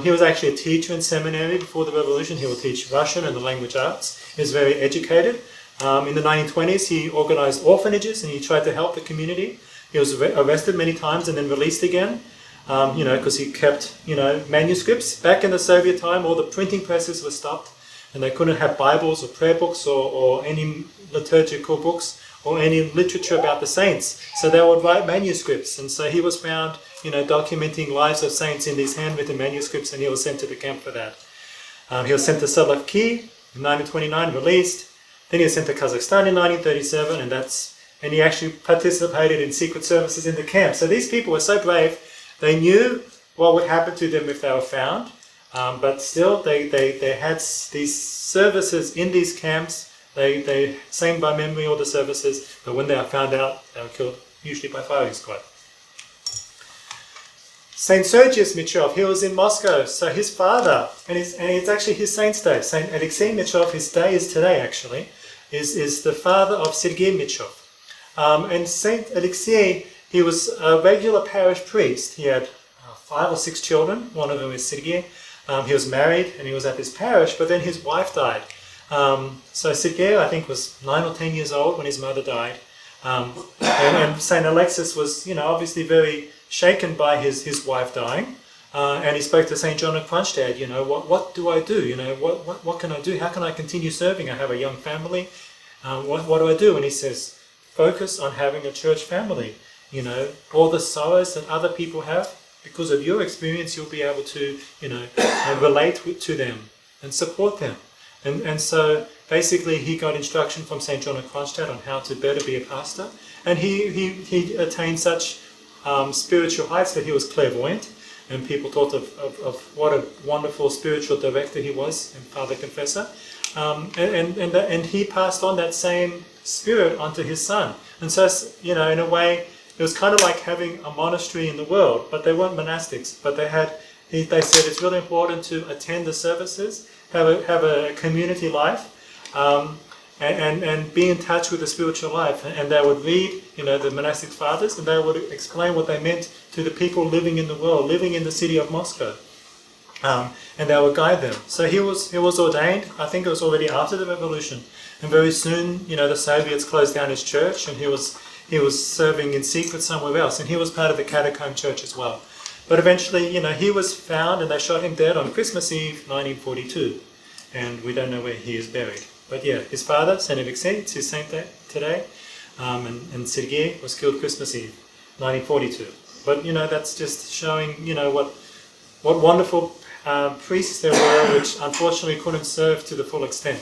[SPEAKER 1] He was actually a teacher in seminary before the revolution. He would teach Russian and the language arts. He was very educated. In the 1920s, he organized orphanages and he tried to help the community. He was arrested many times and then released again, because he kept, manuscripts. Back in the Soviet time, all the printing presses were stopped and they couldn't have Bibles or prayer books or any liturgical books or any literature about the saints. So they would write manuscripts. And so he was found, documenting lives of saints in these handwritten manuscripts, and he was sent to the camp for that. He was sent to Solovki in 1929, released. Then he was sent to Kazakhstan in 1937, and he actually participated in secret services in the camp. So these people were so brave, they knew what would happen to them if they were found, but still they had these services in these camps. They sang by memory all the services, but when they were found out, they were killed, usually by firing squad. Saint Sergius Mitrov, he was in Moscow, so his father, and it's actually his saint's day. Saint Alexei Mitrov, his day is today actually, is the father of Sergei Mitrov. And Saint Alexei, he was a regular parish priest. He had 5 or 6 children, one of them is Sergei. He was married and he was at his parish, but then his wife died. So Sergei, I think, was 9 or 10 years old when his mother died. And Saint Alexis was, obviously very shaken by his wife dying, and he spoke to Saint John of Kronstadt. What do I do? What can I do? How can I continue serving? I have a young family. What do I do? And he says, focus on having a church family. All the sorrows that other people have, because of your experience, you'll be able to, relate to them and support them. And so basically he got instruction from St. John of Kronstadt on how to better be a pastor, and he attained such spiritual heights that he was clairvoyant, and people thought of what a wonderful spiritual director he was and Father Confessor, and he passed on that same spirit onto his son. And so, in a way, it was kind of like having a monastery in the world, but they weren't monastics, but they said it's really important to attend the services, have a community life, and be in touch with the spiritual life. And they would read, the monastic fathers, and they would explain what they meant to the people living in the world, living in the city of Moscow. And they would guide them. So he was ordained, I think it was already after the revolution. And very soon, the Soviets closed down his church, and he was serving in secret somewhere else. And he was part of the catacomb church as well. But eventually, he was found, and they shot him dead on Christmas Eve, 1942. And we don't know where he is buried. But yeah, his father, Saint Alexei, it's his saint day today, and Sergei was killed Christmas Eve, 1942. But that's just showing what wonderful priests there were, which unfortunately couldn't serve to the full extent.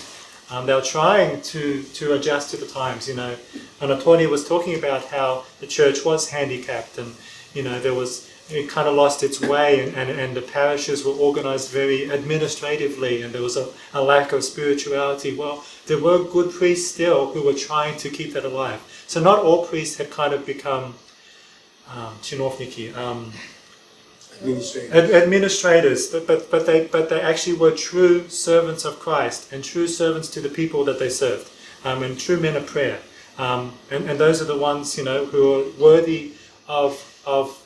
[SPEAKER 1] They were trying to adjust to the times. Anatoly was talking about how the church was handicapped, and it kind of lost its way, and the parishes were organized very administratively, and there was a lack of spirituality. Well, there were good priests still who were trying to keep that alive. So not all priests had kind of become chinovniki, administrators, but they actually were true servants of Christ and true servants to the people that they served, and true men of prayer. And those are the ones who are worthy of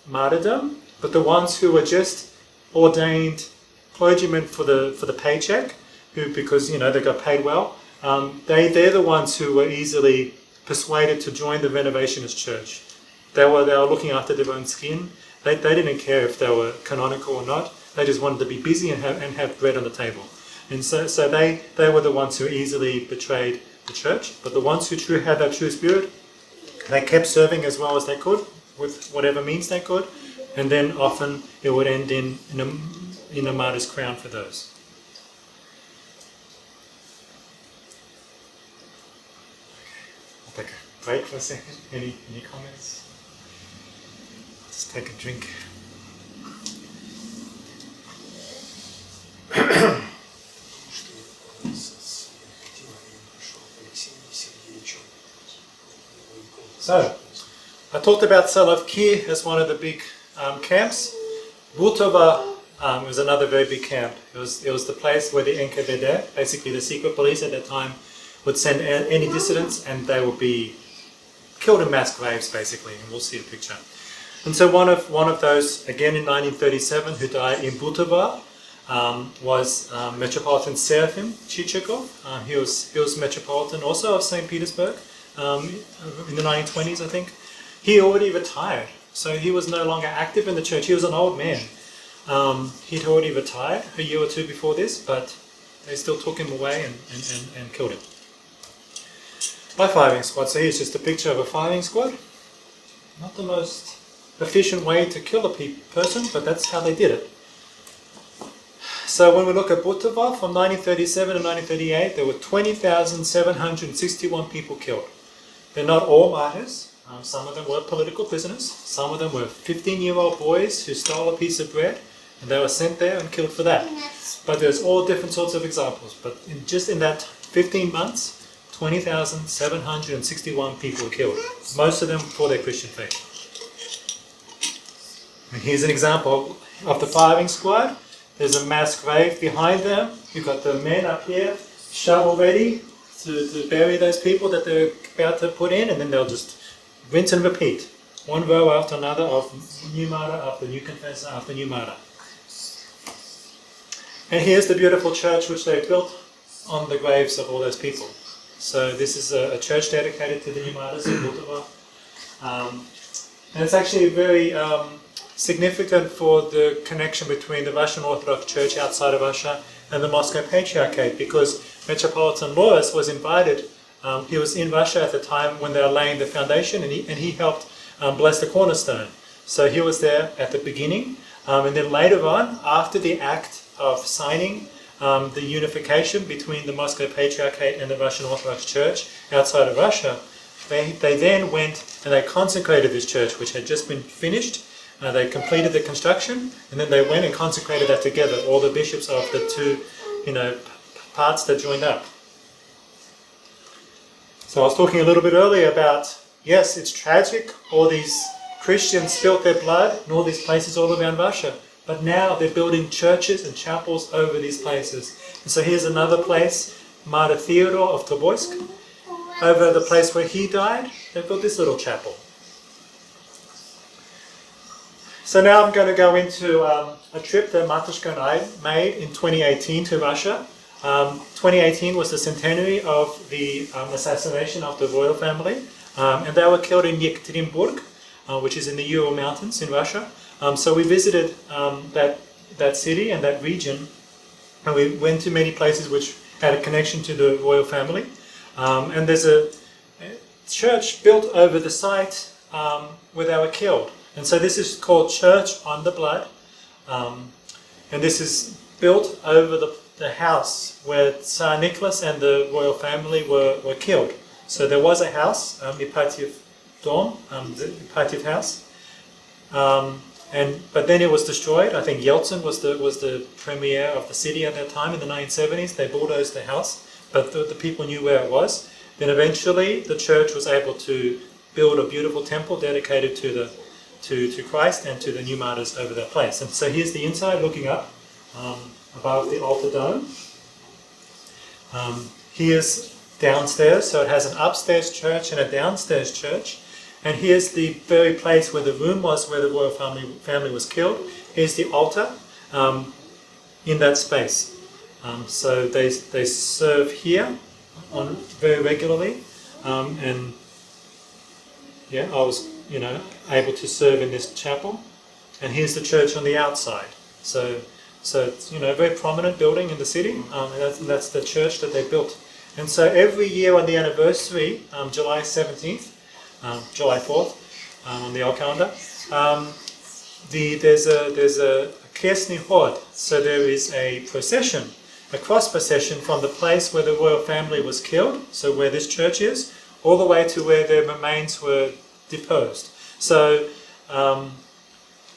[SPEAKER 1] martyrdom, but the ones who were just ordained clergymen for the paycheck, who, because they got paid well, they're the ones who were easily persuaded to join the Renovationist Church. They were looking after their own skin. They didn't care if they were canonical or not. They just wanted to be busy and have bread on the table. And so they were the ones who easily betrayed the church. But the ones who had that true spirit, they kept serving as well as they could, with whatever means they could. And then often it would end in a martyr's crown for those. I'll take a break for a second. Any comments? Just take a drink. So, I talked about R.O.C.O.R as one of the big camps. Bultova was another very big camp. It was the place where the NKVD, basically the secret police at that time, would send any dissidents, and they would be killed in mass graves, basically. And we'll see a picture. And so one of those, again in 1937, who died in Bultova was Metropolitan Sergius Chichikov. He was Metropolitan also of St. Petersburg in the 1920s, I think. He already retired, so he was no longer active in the church. He was an old man. He'd already retired a year or two before this, but they still took him away and killed him. By firing squad. So here's just a picture of a firing squad. Not the most efficient way to kill a person, but that's how they did it. So when we look at Bultova, from 1937 to 1938, there were 20,761 people killed. They're not all martyrs. Some of them were political prisoners. Some of them were 15-year-old boys who stole a piece of bread, and they were sent there and killed for that. But there's all different sorts of examples. But just in that 15 months, 20,761 people were killed. Most of them for their Christian faith. And here's an example of the firing squad. There's a mass grave behind them. You've got the men up here, shovel ready to bury those people that they're about to put in, and then they'll just rinse and repeat. One row after another of new martyr after new confessor after new martyr. And here's the beautiful church which they built on the graves of all those people. So this is a church dedicated to the new martyrs in Bultova. And it's actually very significant for the connection between the Russian Orthodox Church outside of Russia and the Moscow Patriarchate, because Metropolitan Loris was invited. He was in Russia at the time when they were laying the foundation, and he helped bless the cornerstone. So he was there at the beginning, and then later on, after the act of signing the unification between the Moscow Patriarchate and the Russian Orthodox Church outside of Russia, they then went and they consecrated this church, which had just been finished. They completed the construction, and then they went and consecrated that together, all the bishops of the two, parts that joined up. So I was talking a little bit earlier about, yes, it's tragic, all these Christians spilt their blood in all these places all around Russia, but now they're building churches and chapels over these places. And so here's another place, Martyr Theodore of Tobolsk. Over the place where he died, they built this little chapel. So now I'm going to go into a trip that Matushka and I made in 2018 to Russia. 2018 was the centenary of the assassination of the royal family, and they were killed in Yekaterinburg, which is in the Ural Mountains in Russia. So we visited that city and that region, and we went to many places which had a connection to the royal family. And there's a church built over the site where they were killed. And so this is called Church on the Blood, and this is built over the house where Tsar Nicholas and the royal family were killed. So there was a house, Ipatiev Dom, the Ipatiev house, but then it was destroyed. I think Yeltsin was the premier of the city at that time in the 1970s. They bulldozed the house, but the people knew where it was. Then eventually the church was able to build a beautiful temple dedicated to Christ and to the new martyrs over that place. And so here's the inside looking up above the altar dome. Here's downstairs, so it has an upstairs church and a downstairs church. And here's the very place where the room was where the royal family was killed. Here's the altar in that space. So they serve here very regularly, and yeah, I was able to serve in this chapel. And here's the church on the outside. So So it's, a very prominent building in the city, and that's the church that they built. And so every year on the anniversary, July 17th, July 4th, on the old calendar, there's a Kresny Hod. So there is a procession, a cross procession from the place where the royal family was killed, so where this church is, all the way to where their remains were deposed. So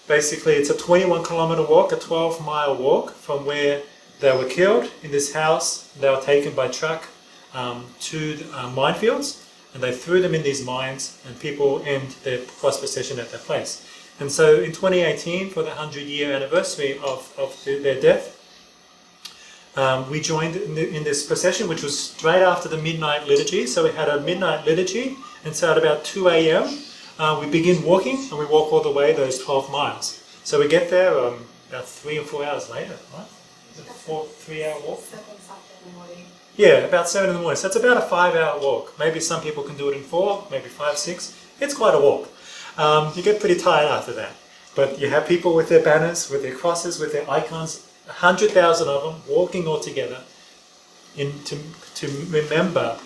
[SPEAKER 1] basically it's a 21-kilometer walk, a 12-mile walk from where they were killed in this house. They were taken by truck to minefields, and they threw them in these mines, and people end their cross procession at that place. And so in 2018, for the 100-year anniversary of their death, we joined in this procession, which was straight after the midnight liturgy. So we had a midnight liturgy, and so at about 2 a.m. We begin walking, and we walk all the way those 12 miles. So we get there about 3 or 4 hours later, right? Is it a 3-hour walk?
[SPEAKER 2] 7 something in the morning.
[SPEAKER 1] Yeah, about 7 in the morning. So it's about a 5-hour walk. Maybe some people can do it in 4, maybe 5, 6. It's quite a walk. You get pretty tired after that. But you have people with their banners, with their crosses, with their icons, 100,000 of them walking all together to remember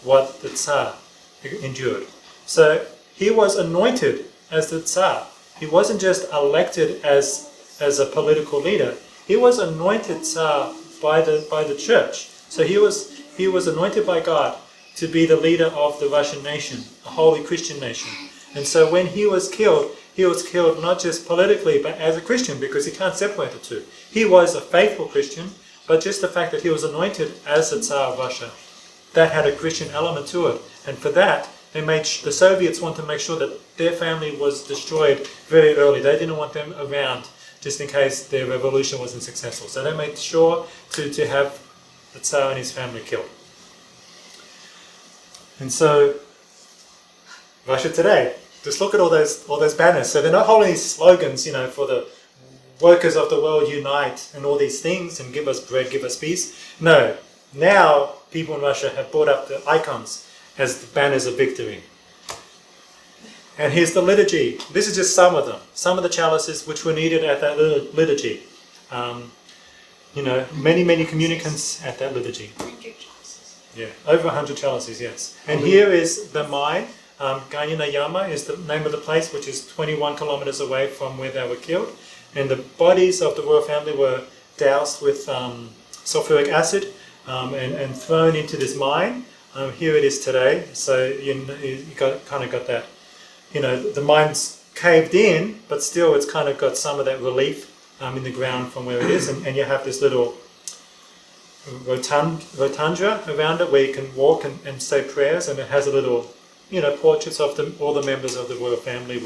[SPEAKER 1] what the Tsar endured. So he was anointed as the Tsar. He wasn't just elected as a political leader. He was anointed Tsar by the church. So he was anointed by God to be the leader of the Russian nation, a holy Christian nation. And so when he was killed not just politically, but as a Christian, because he can't separate the two. He was a faithful Christian, but just the fact that he was anointed as the Tsar of Russia, that had a Christian element to it. And for that, the Soviets wanted to make sure that their family was destroyed very early. They didn't want them around just in case their revolution wasn't successful. So they made sure to have the Tsar and his family killed. And so, Russia today, just look at all those banners. So they're not holding these slogans, for the workers of the world unite and all these things and give us bread, give us peace. No, now people in Russia have brought up the icons as the banners of victory. And here's the liturgy. This is just some of them. Some of the chalices which were needed at that liturgy. Many communicants at that liturgy.
[SPEAKER 2] 100 chalices.
[SPEAKER 1] Yeah, over 100 chalices, yes. And here is the mine. Ganyana Yama is the name of the place, which is 21 kilometers away from where they were killed. And the bodies of the royal family were doused with sulfuric acid and thrown into this mine. Here it is today. So you kind of got that. The mine's caved in, but still it's kind of got some of that relief in the ground from where it is. And you have this little rotunda around it where you can walk and say prayers, and it has a little portraits of all the members of the royal family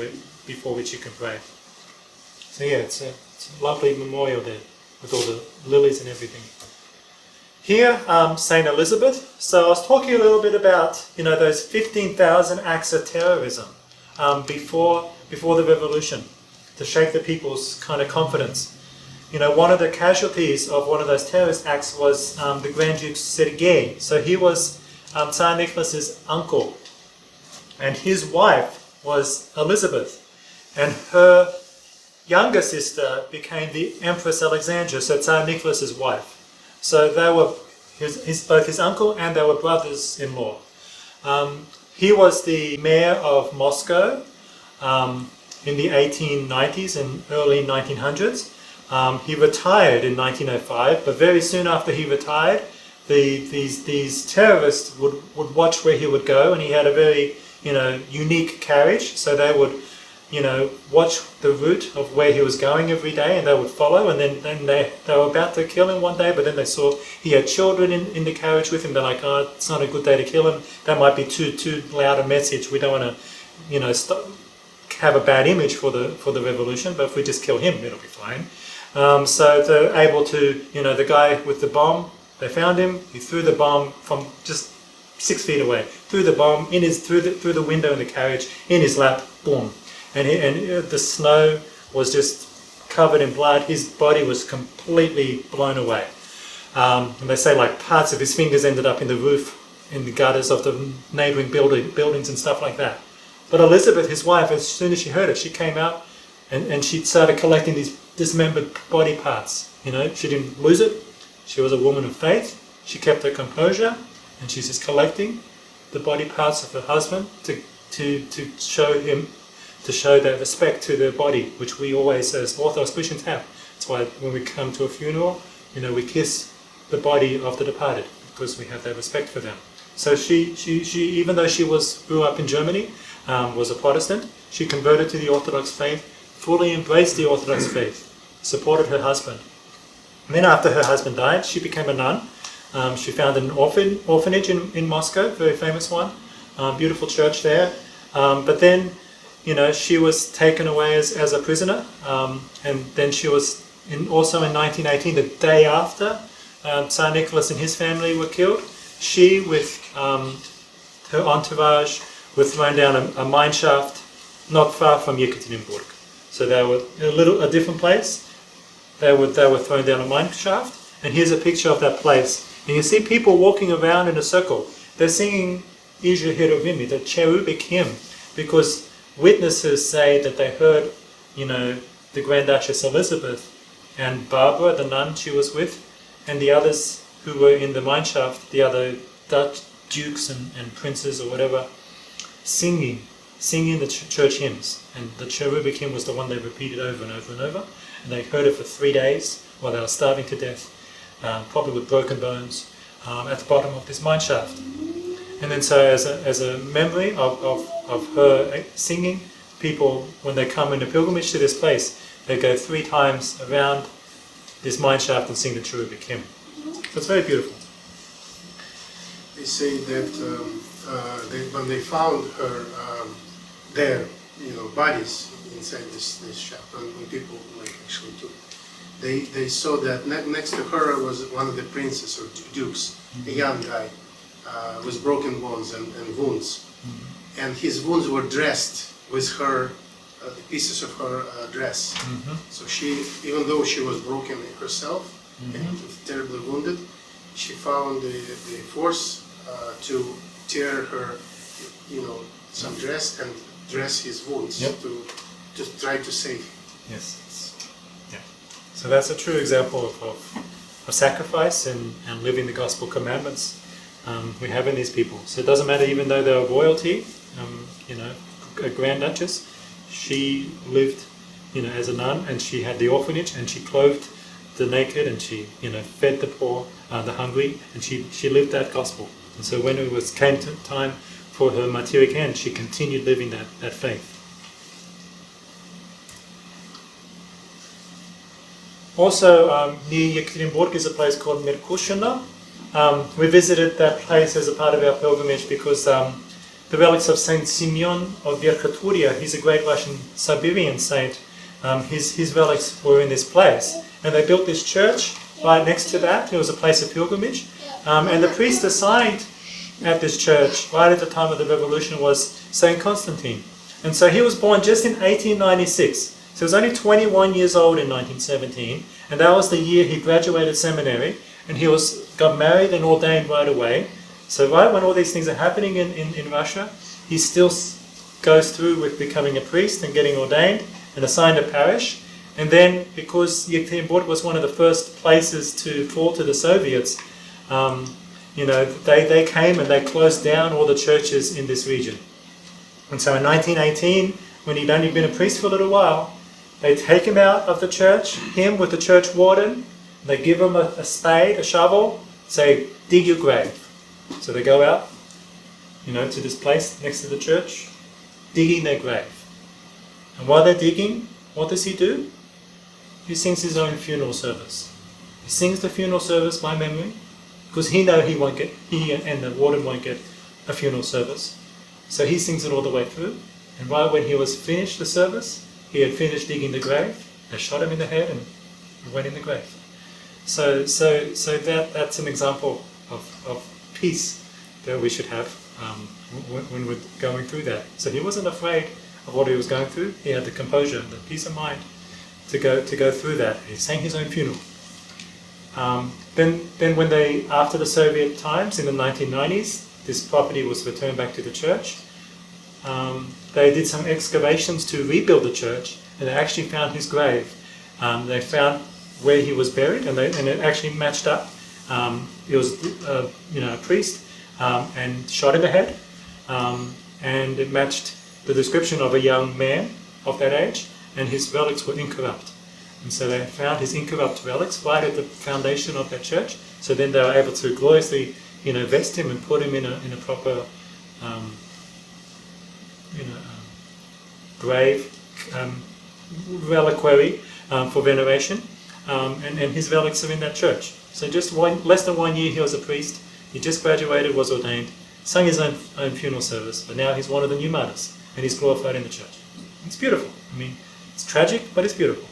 [SPEAKER 1] before which you can pray. So yeah, it's a lovely memorial there with all the lilies and everything. Here, St. Elizabeth. So I was talking a little bit about those 15,000 acts of terrorism before the revolution to shake the people's kind of confidence. One of the casualties of one of those terrorist acts was the Grand Duke Sergius. So he was Tsar Nicholas's uncle. And his wife was Elizabeth, and her younger sister became the Empress Alexandra, so Tsar Nicholas's wife. So they were both his uncle and they were brothers-in-law. He was the mayor of Moscow in the 1890s and early 1900s. He retired in 1905, but very soon after he retired, these terrorists would watch where he would go, and he had a very unique carriage, so they would, watch the route of where he was going every day, and they would follow, and then they were about to kill him one day, but then they saw he had children in the carriage with him. They're like, oh, it's not a good day to kill him. That might be too loud a message. We don't want to, have a bad image for the revolution, but if we just kill him, it'll be fine. So they're able to, the guy with the bomb, they found him, he threw the bomb from just 6 feet away, threw the bomb through the window in the carriage, in his lap, boom. And the snow was just covered in blood. His body was completely blown away. And they say like parts of his fingers ended up in the roof, in the gutters of the neighbouring buildings and stuff like that. But Elizabeth, his wife, as soon as she heard it, she came out and she started collecting these dismembered body parts, she didn't lose it. She was a woman of faith. She kept her composure, and she's just collecting the body parts of her husband to show that respect to their body, which we always, as Orthodox Christians, have. That's why when we come to a funeral, we kiss the body of the departed, because we have that respect for them. So she even though she grew up in Germany, was a Protestant, she converted to the Orthodox faith, fully embraced the Orthodox faith, supported her husband. And then after her husband died, she became a nun. She founded an orphanage in Moscow, very famous one, beautiful church there. But then, she was taken away as a prisoner, and then she was also in 1918, the day after Tsar Nicholas and his family were killed. She, with her entourage, were thrown down a mine shaft not far from Yekaterinburg. So they were a different place. They were thrown down a mine shaft, and here's a picture of that place. And you see people walking around in a circle. They're singing Izha Hirovimi, the cherubic hymn, because witnesses say that they heard, the Grand Duchess Elizabeth and Barbara, the nun she was with, and the others who were in the mine shaft, the other Dutch dukes and princes or whatever, singing the church hymns. And the cherubic hymn was the one they repeated over and over and over. And they heard it for 3 days while they were starving to death, probably with broken bones, at the bottom of this mine shaft. And then so as a memory of her singing, people, when they come in a pilgrimage to this place, they go 3 times around this mine shaft and sing the cherubic hymn. So it's very beautiful.
[SPEAKER 3] They say that when they found her their bodies inside this shaft, when people actually took, they saw that next to her was one of the princes or dukes, a young guy with broken bones and wounds, and his wounds were dressed with her the pieces of her dress. So she, even though she was broken herself and terribly wounded, she found the force to tear her, some dress and dress his wounds to try to save him.
[SPEAKER 1] Yes. Yeah. So that's a true example of sacrifice and living the gospel commandments we have in these people. So it doesn't matter, even though they're royalty, a Grand Duchess, she lived, as a nun, and she had the orphanage, and she clothed the naked, and she, fed the poor, the hungry, and she lived that gospel. And so when it came to time for her martyric end, she continued living that faith. Also, near Yekaterinburg is a place called Merkushina. We visited that place as a part of our pilgrimage because the relics of Saint Simeon of Verkhoturya, he's a great Russian Siberian saint, his relics were in this place. And they built this church right next to that. It was a place of pilgrimage. And the priest assigned at this church right at the time of the revolution was Saint Constantine. And so he was born just in 1896. So he was only 21 years old in 1917. And that was the year he graduated seminary. And he got married and ordained right away. So right when all these things are happening in Russia, he still goes through with becoming a priest and getting ordained and assigned a parish. And then, because Yekaterinburg was one of the first places to fall to the Soviets, they came and they closed down all the churches in this region. And so in 1918, when he'd only been a priest for a little while, they take him out of the church, him with the church warden, they give him a spade, a shovel, say, dig your grave. So they go out, to this place next to the church, digging their grave. And while they're digging, what does he do? He sings his own funeral service. He sings the funeral service by memory, because he and the warden won't get a funeral service. So he sings it all the way through. And right when he was finished the service, he had finished digging the grave. They shot him in the head and he went in the grave. So that's an example of peace that we should have when we're going through that. So he wasn't afraid of what he was going through. He had the composure, the peace of mind to go through that. He sang his own funeral. Then when after the Soviet times in the 1990s, this property was returned back to the church. They did some excavations to rebuild the church, and they actually found his grave. They found where he was buried, and it actually matched up. It was a priest, and shot in the head, and it matched the description of a young man of that age, and his relics were incorrupt. And so they found his incorrupt relics right at the foundation of that church. So then they were able to gloriously, vest him and put him in a proper, grave, reliquary for veneration. And his relics are in that church. So just less than 1 year he was a priest. He just graduated, was ordained, sung his own funeral service, but now he's one of the new martyrs, and he's glorified in the church. It's beautiful. I mean, it's tragic, but it's beautiful.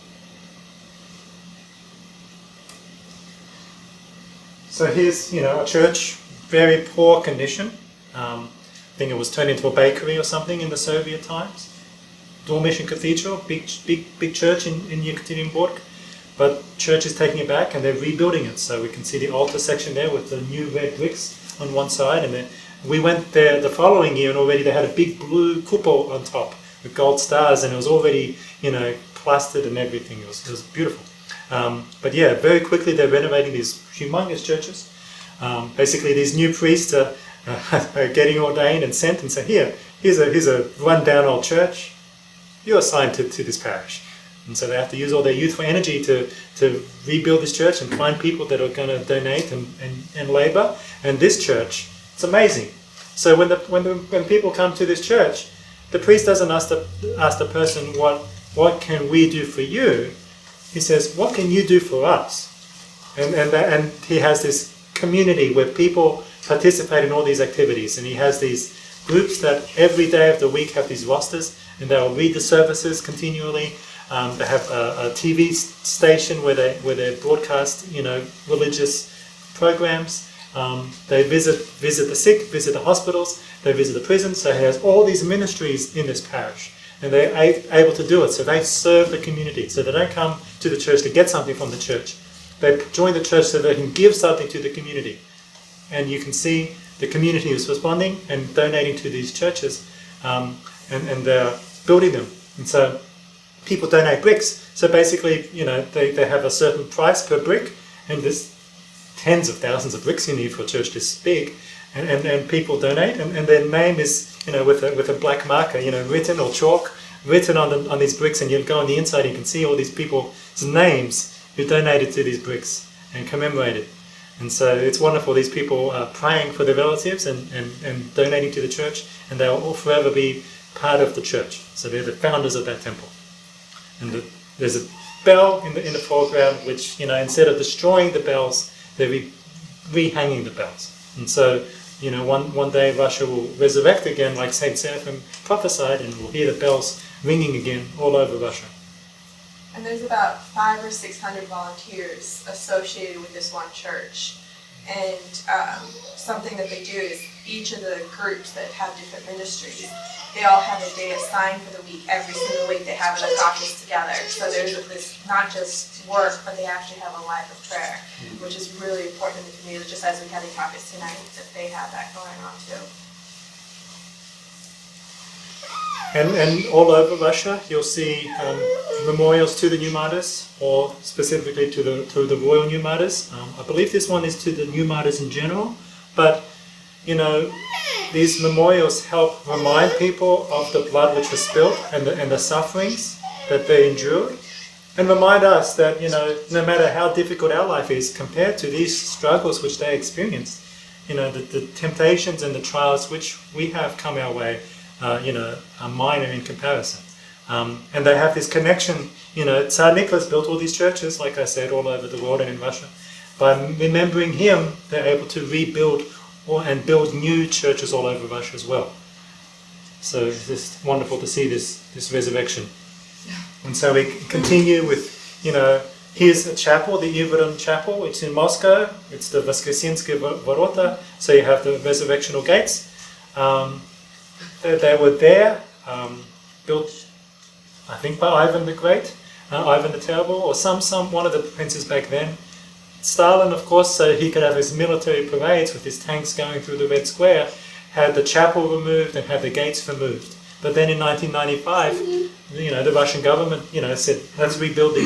[SPEAKER 1] So here's, a church, very poor condition. I think it was turned into a bakery or something in the Soviet times. Dormition Cathedral, big church in Yekaterinburg. But church is taking it back and they're rebuilding it. So we can see the altar section there with the new red bricks on one side. And then we went there the following year and already they had a big blue cupola on top with gold stars, and it was already, plastered and everything. It was beautiful. But yeah, very quickly they're renovating these humongous churches. Basically these new priests are getting ordained and sent and say, here's a run-down old church. You're assigned to this parish. And so they have to use all their youthful energy to rebuild this church and find people that are going to donate and labour. And this church, it's amazing. So when people come to this church, the priest doesn't ask the person, what can we do for you? He says, what can you do for us? And he has this community where people participate in all these activities. And he has these groups that every day of the week have these rosters, and they'll read the services continually. They have a TV station where they broadcast, religious programs. They visit the sick, visit the hospitals, they visit the prisons. So he has all these ministries in this parish, and they're able to do it. So they serve the community. So they don't come to the church to get something from the church. They join the church so they can give something to the community. And you can see the community is responding and donating to these churches, and they're building them. And so people donate bricks. So basically, they have a certain price per brick, and there's tens of thousands of bricks you need for a church this big, and people donate, and their name is, with a black marker, written, or chalk, written on these bricks, and you go on the inside and you can see all these people's names who donated to these bricks and commemorated. And so it's wonderful. These people are praying for their relatives and donating to the church, and they'll all forever be part of the church. So they're the founders of that temple. And there's a bell in the foreground, which, instead of destroying the bells, they're rehanging the bells. And so, one day Russia will resurrect again, like Saint Seraphim prophesied, and we'll hear the bells ringing again all over Russia.
[SPEAKER 2] And there's about 500 or 600 volunteers associated with this one church. And something that they do is each of the groups that have different ministries, they all have a day assigned for the week. Every single week they have an caucus together. So there's this not just work, but they actually have a life of prayer, which is really important in the community, just as we had a caucus tonight, that they have that going on too.
[SPEAKER 1] And all over Russia, you'll see memorials to the New Martyrs, or specifically to the Royal New Martyrs. I believe this one is to the New Martyrs in general, but these memorials help remind people of the blood which was spilled and the sufferings that they endured, and remind us that no matter how difficult our life is compared to these struggles which they experienced, the temptations and the trials which we have come our way, are minor in comparison. And they have this connection. Tsar Nicholas built all these churches, like I said, all over the world and in Russia. By remembering him, they're able to rebuild and build new churches all over Russia as well. So it's just wonderful to see this resurrection. And so we continue with, here's a chapel, the Iveron Chapel. It's in Moscow. It's the Voskresenskoye Vorota. So you have the resurrectional gates. They were there, built, I think, by Ivan the Great, Ivan the Terrible, or one of the princes back then. Stalin, of course, so he could have his military parades with his tanks going through the Red Square, had the chapel removed and had the gates removed. But then in 1995, the Russian government, said, let's rebuild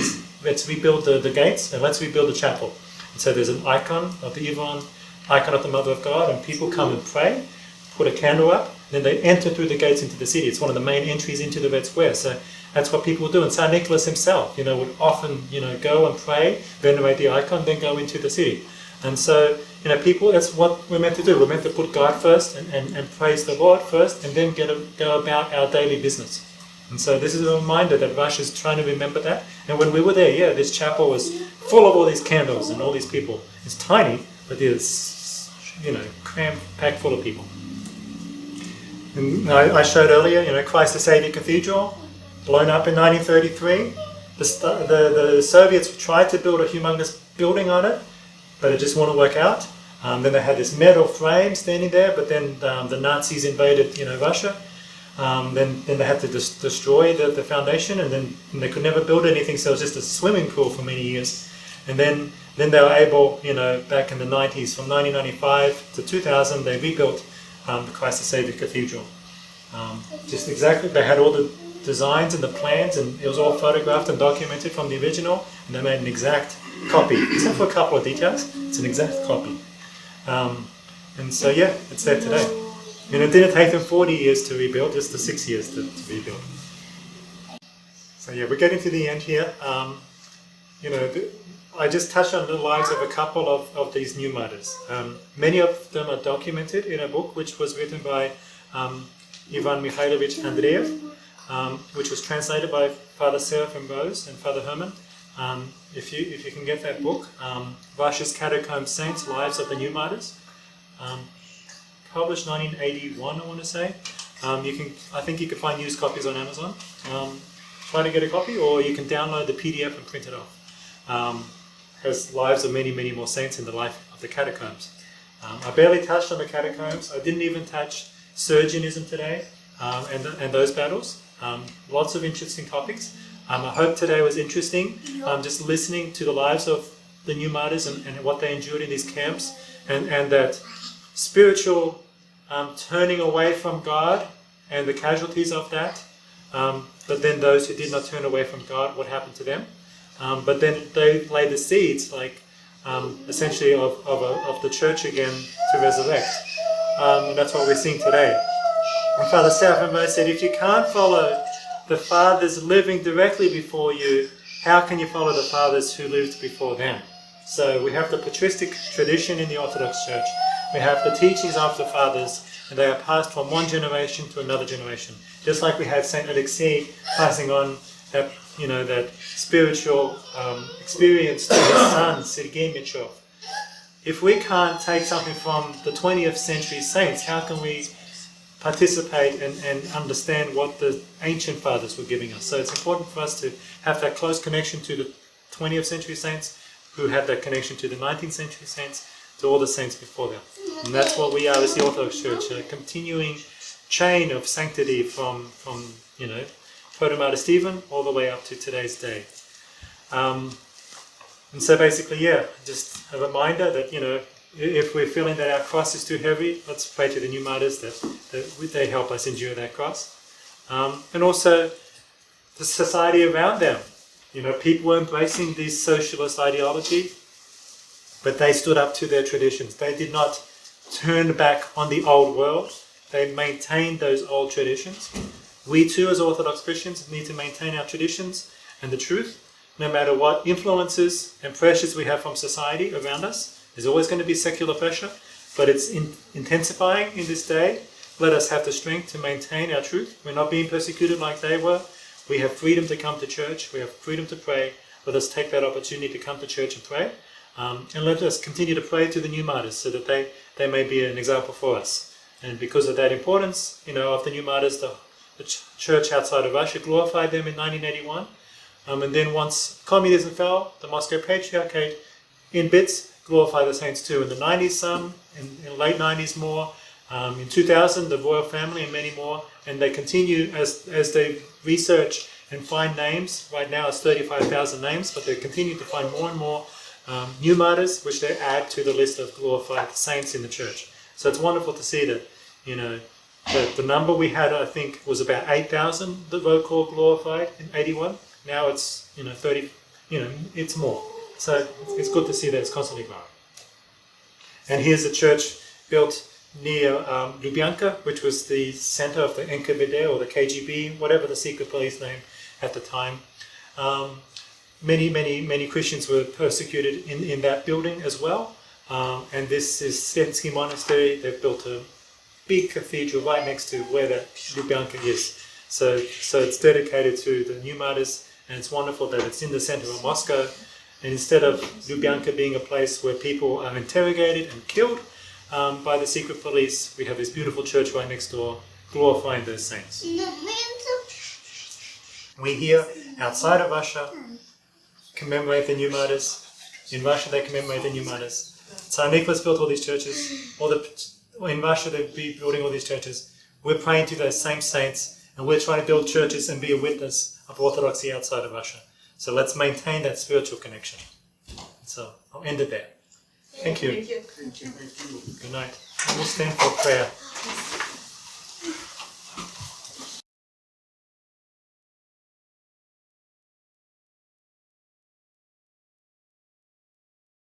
[SPEAKER 1] let's rebuild the gates and let's rebuild the chapel. And so there's an icon of the Yvonne, icon of the Mother of God, and people come and pray, put a candle up, then they enter through the gates into the city. It's one of the main entries into the Red Square. So that's what people do. And St. Nicholas himself, would often, go and pray, venerate the icon, then go into the city. And so, people, that's what we're meant to do. We're meant to put God first and praise the Lord first, and then go about our daily business. And so this is a reminder that Rush is trying to remember that. And when we were there, this chapel was full of all these candles and all these people. It's tiny, but it's, packed full of people. And I showed earlier, Christ the Saviour Cathedral, blown up in 1933. The Soviets tried to build a humongous building on it, but it just wouldn't work out. Then they had this metal frame standing there, but then the Nazis invaded, Russia. Then they had to destroy the foundation, and then they could never build anything, so it was just a swimming pool for many years. And then they were able, back in the 90s, from 1995 to 2000, they rebuilt the Christ the Saviour Cathedral. Just exactly, they had all the designs and the plans, and it was all photographed and documented from the original, and they made an exact copy, except for a couple of details. It's an exact copy. And so it's there today. And it didn't take them 40 years to rebuild, just the 6 years to rebuild. So we're getting to the end here. I just touched on the lives of a couple of these new martyrs. Many of them are documented in a book which was written by Ivan Mikhailovich Andreev, which was translated by Father Seraphim Rose and Father Herman. If you can get that book, Russia's Catacomb Saints, Lives of the New Martyrs, published 1981, I want to say. I think you can find used copies on Amazon. Try to get a copy, or you can download the PDF and print it off. Has lives of many, many more saints in the life of the catacombs. I barely touched on the catacombs. I didn't even touch Sergianism today, and those battles. Lots of interesting topics. I hope today was interesting. Just listening to the lives of the new martyrs and what they endured in these camps, and that spiritual turning away from God and the casualties of that. But then those who did not turn away from God, what happened to them? But then they laid the seeds, essentially of the church again to resurrect. And that's what we're seeing today. And Father Seraphim said, if you can't follow the fathers living directly before you, how can you follow the fathers who lived before them? So we have the patristic tradition in the Orthodox Church. We have the teachings of the fathers, and they are passed from one generation to another generation. Just like we had Saint Alexei passing on that, that spiritual experience to his son, Sergei Mitrov. If we can't take something from the 20th century saints, how can we participate and understand what the ancient fathers were giving us? So it's important for us to have that close connection to the 20th century saints, who had that connection to the 19th century saints, to all the saints before them. And that's what we are as the Orthodox Church, a continuing chain of sanctity from Proto-Martyr Stephen all the way up to today's day. And so basically, just a reminder that, if we're feeling that our cross is too heavy, let's pray to the new martyrs that they help us endure that cross. And also the society around them. People were embracing this socialist ideology, but they stood up to their traditions. They did not turn back on the old world. They maintained those old traditions. We too, as Orthodox Christians, need to maintain our traditions and the truth, no matter what influences and pressures we have from society around us. There's always going to be secular pressure, but it's intensifying in this day. Let us have the strength to maintain our truth. We're not being persecuted like they were. We have freedom to come to church. We have freedom to pray. Let us take that opportunity to come to church and pray. And let us continue to pray to the new martyrs so that they may be an example for us. And because of that importance, of the new martyrs, the church outside of Russia glorified them in 1981. And then once communism fell, the Moscow Patriarchate, in bits, glorified the saints too. In the 90s some, in late 90s more, in 2000 the royal family and many more. And they continue as they research and find names. Right now it's 35,000 names, but they continue to find more and more new martyrs, which they add to the list of glorified saints in the church. So it's wonderful to see that, the number we had, I think, was about 8,000 that R.O.C.O.R glorified in 81. Now it's, it's more. So it's good to see that it's constantly growing. And here's a church built near Lubyanka, which was the center of the NKVD or the KGB, whatever the secret police name at the time. Many Christians were persecuted in that building as well. And this is Stensky Monastery. They've built a big cathedral right next to where that Lubyanka is. So it's dedicated to the New Martyrs, and it's wonderful that it's in the center of Moscow. And instead of Lubyanka being a place where people are interrogated and killed by the secret police, we have this beautiful church right next door, glorifying those saints. We here, outside of Russia, commemorate the New Martyrs. In Russia, they commemorate the New Martyrs. Tsar Nicholas built all these churches. In Russia, they'll be building all these churches. We're praying to those same saints, and we're trying to build churches and be a witness of Orthodoxy outside of Russia. So let's maintain that spiritual connection. So I'll end it there. Thank you.
[SPEAKER 2] Thank you.
[SPEAKER 1] Good night. And we'll stand for prayer.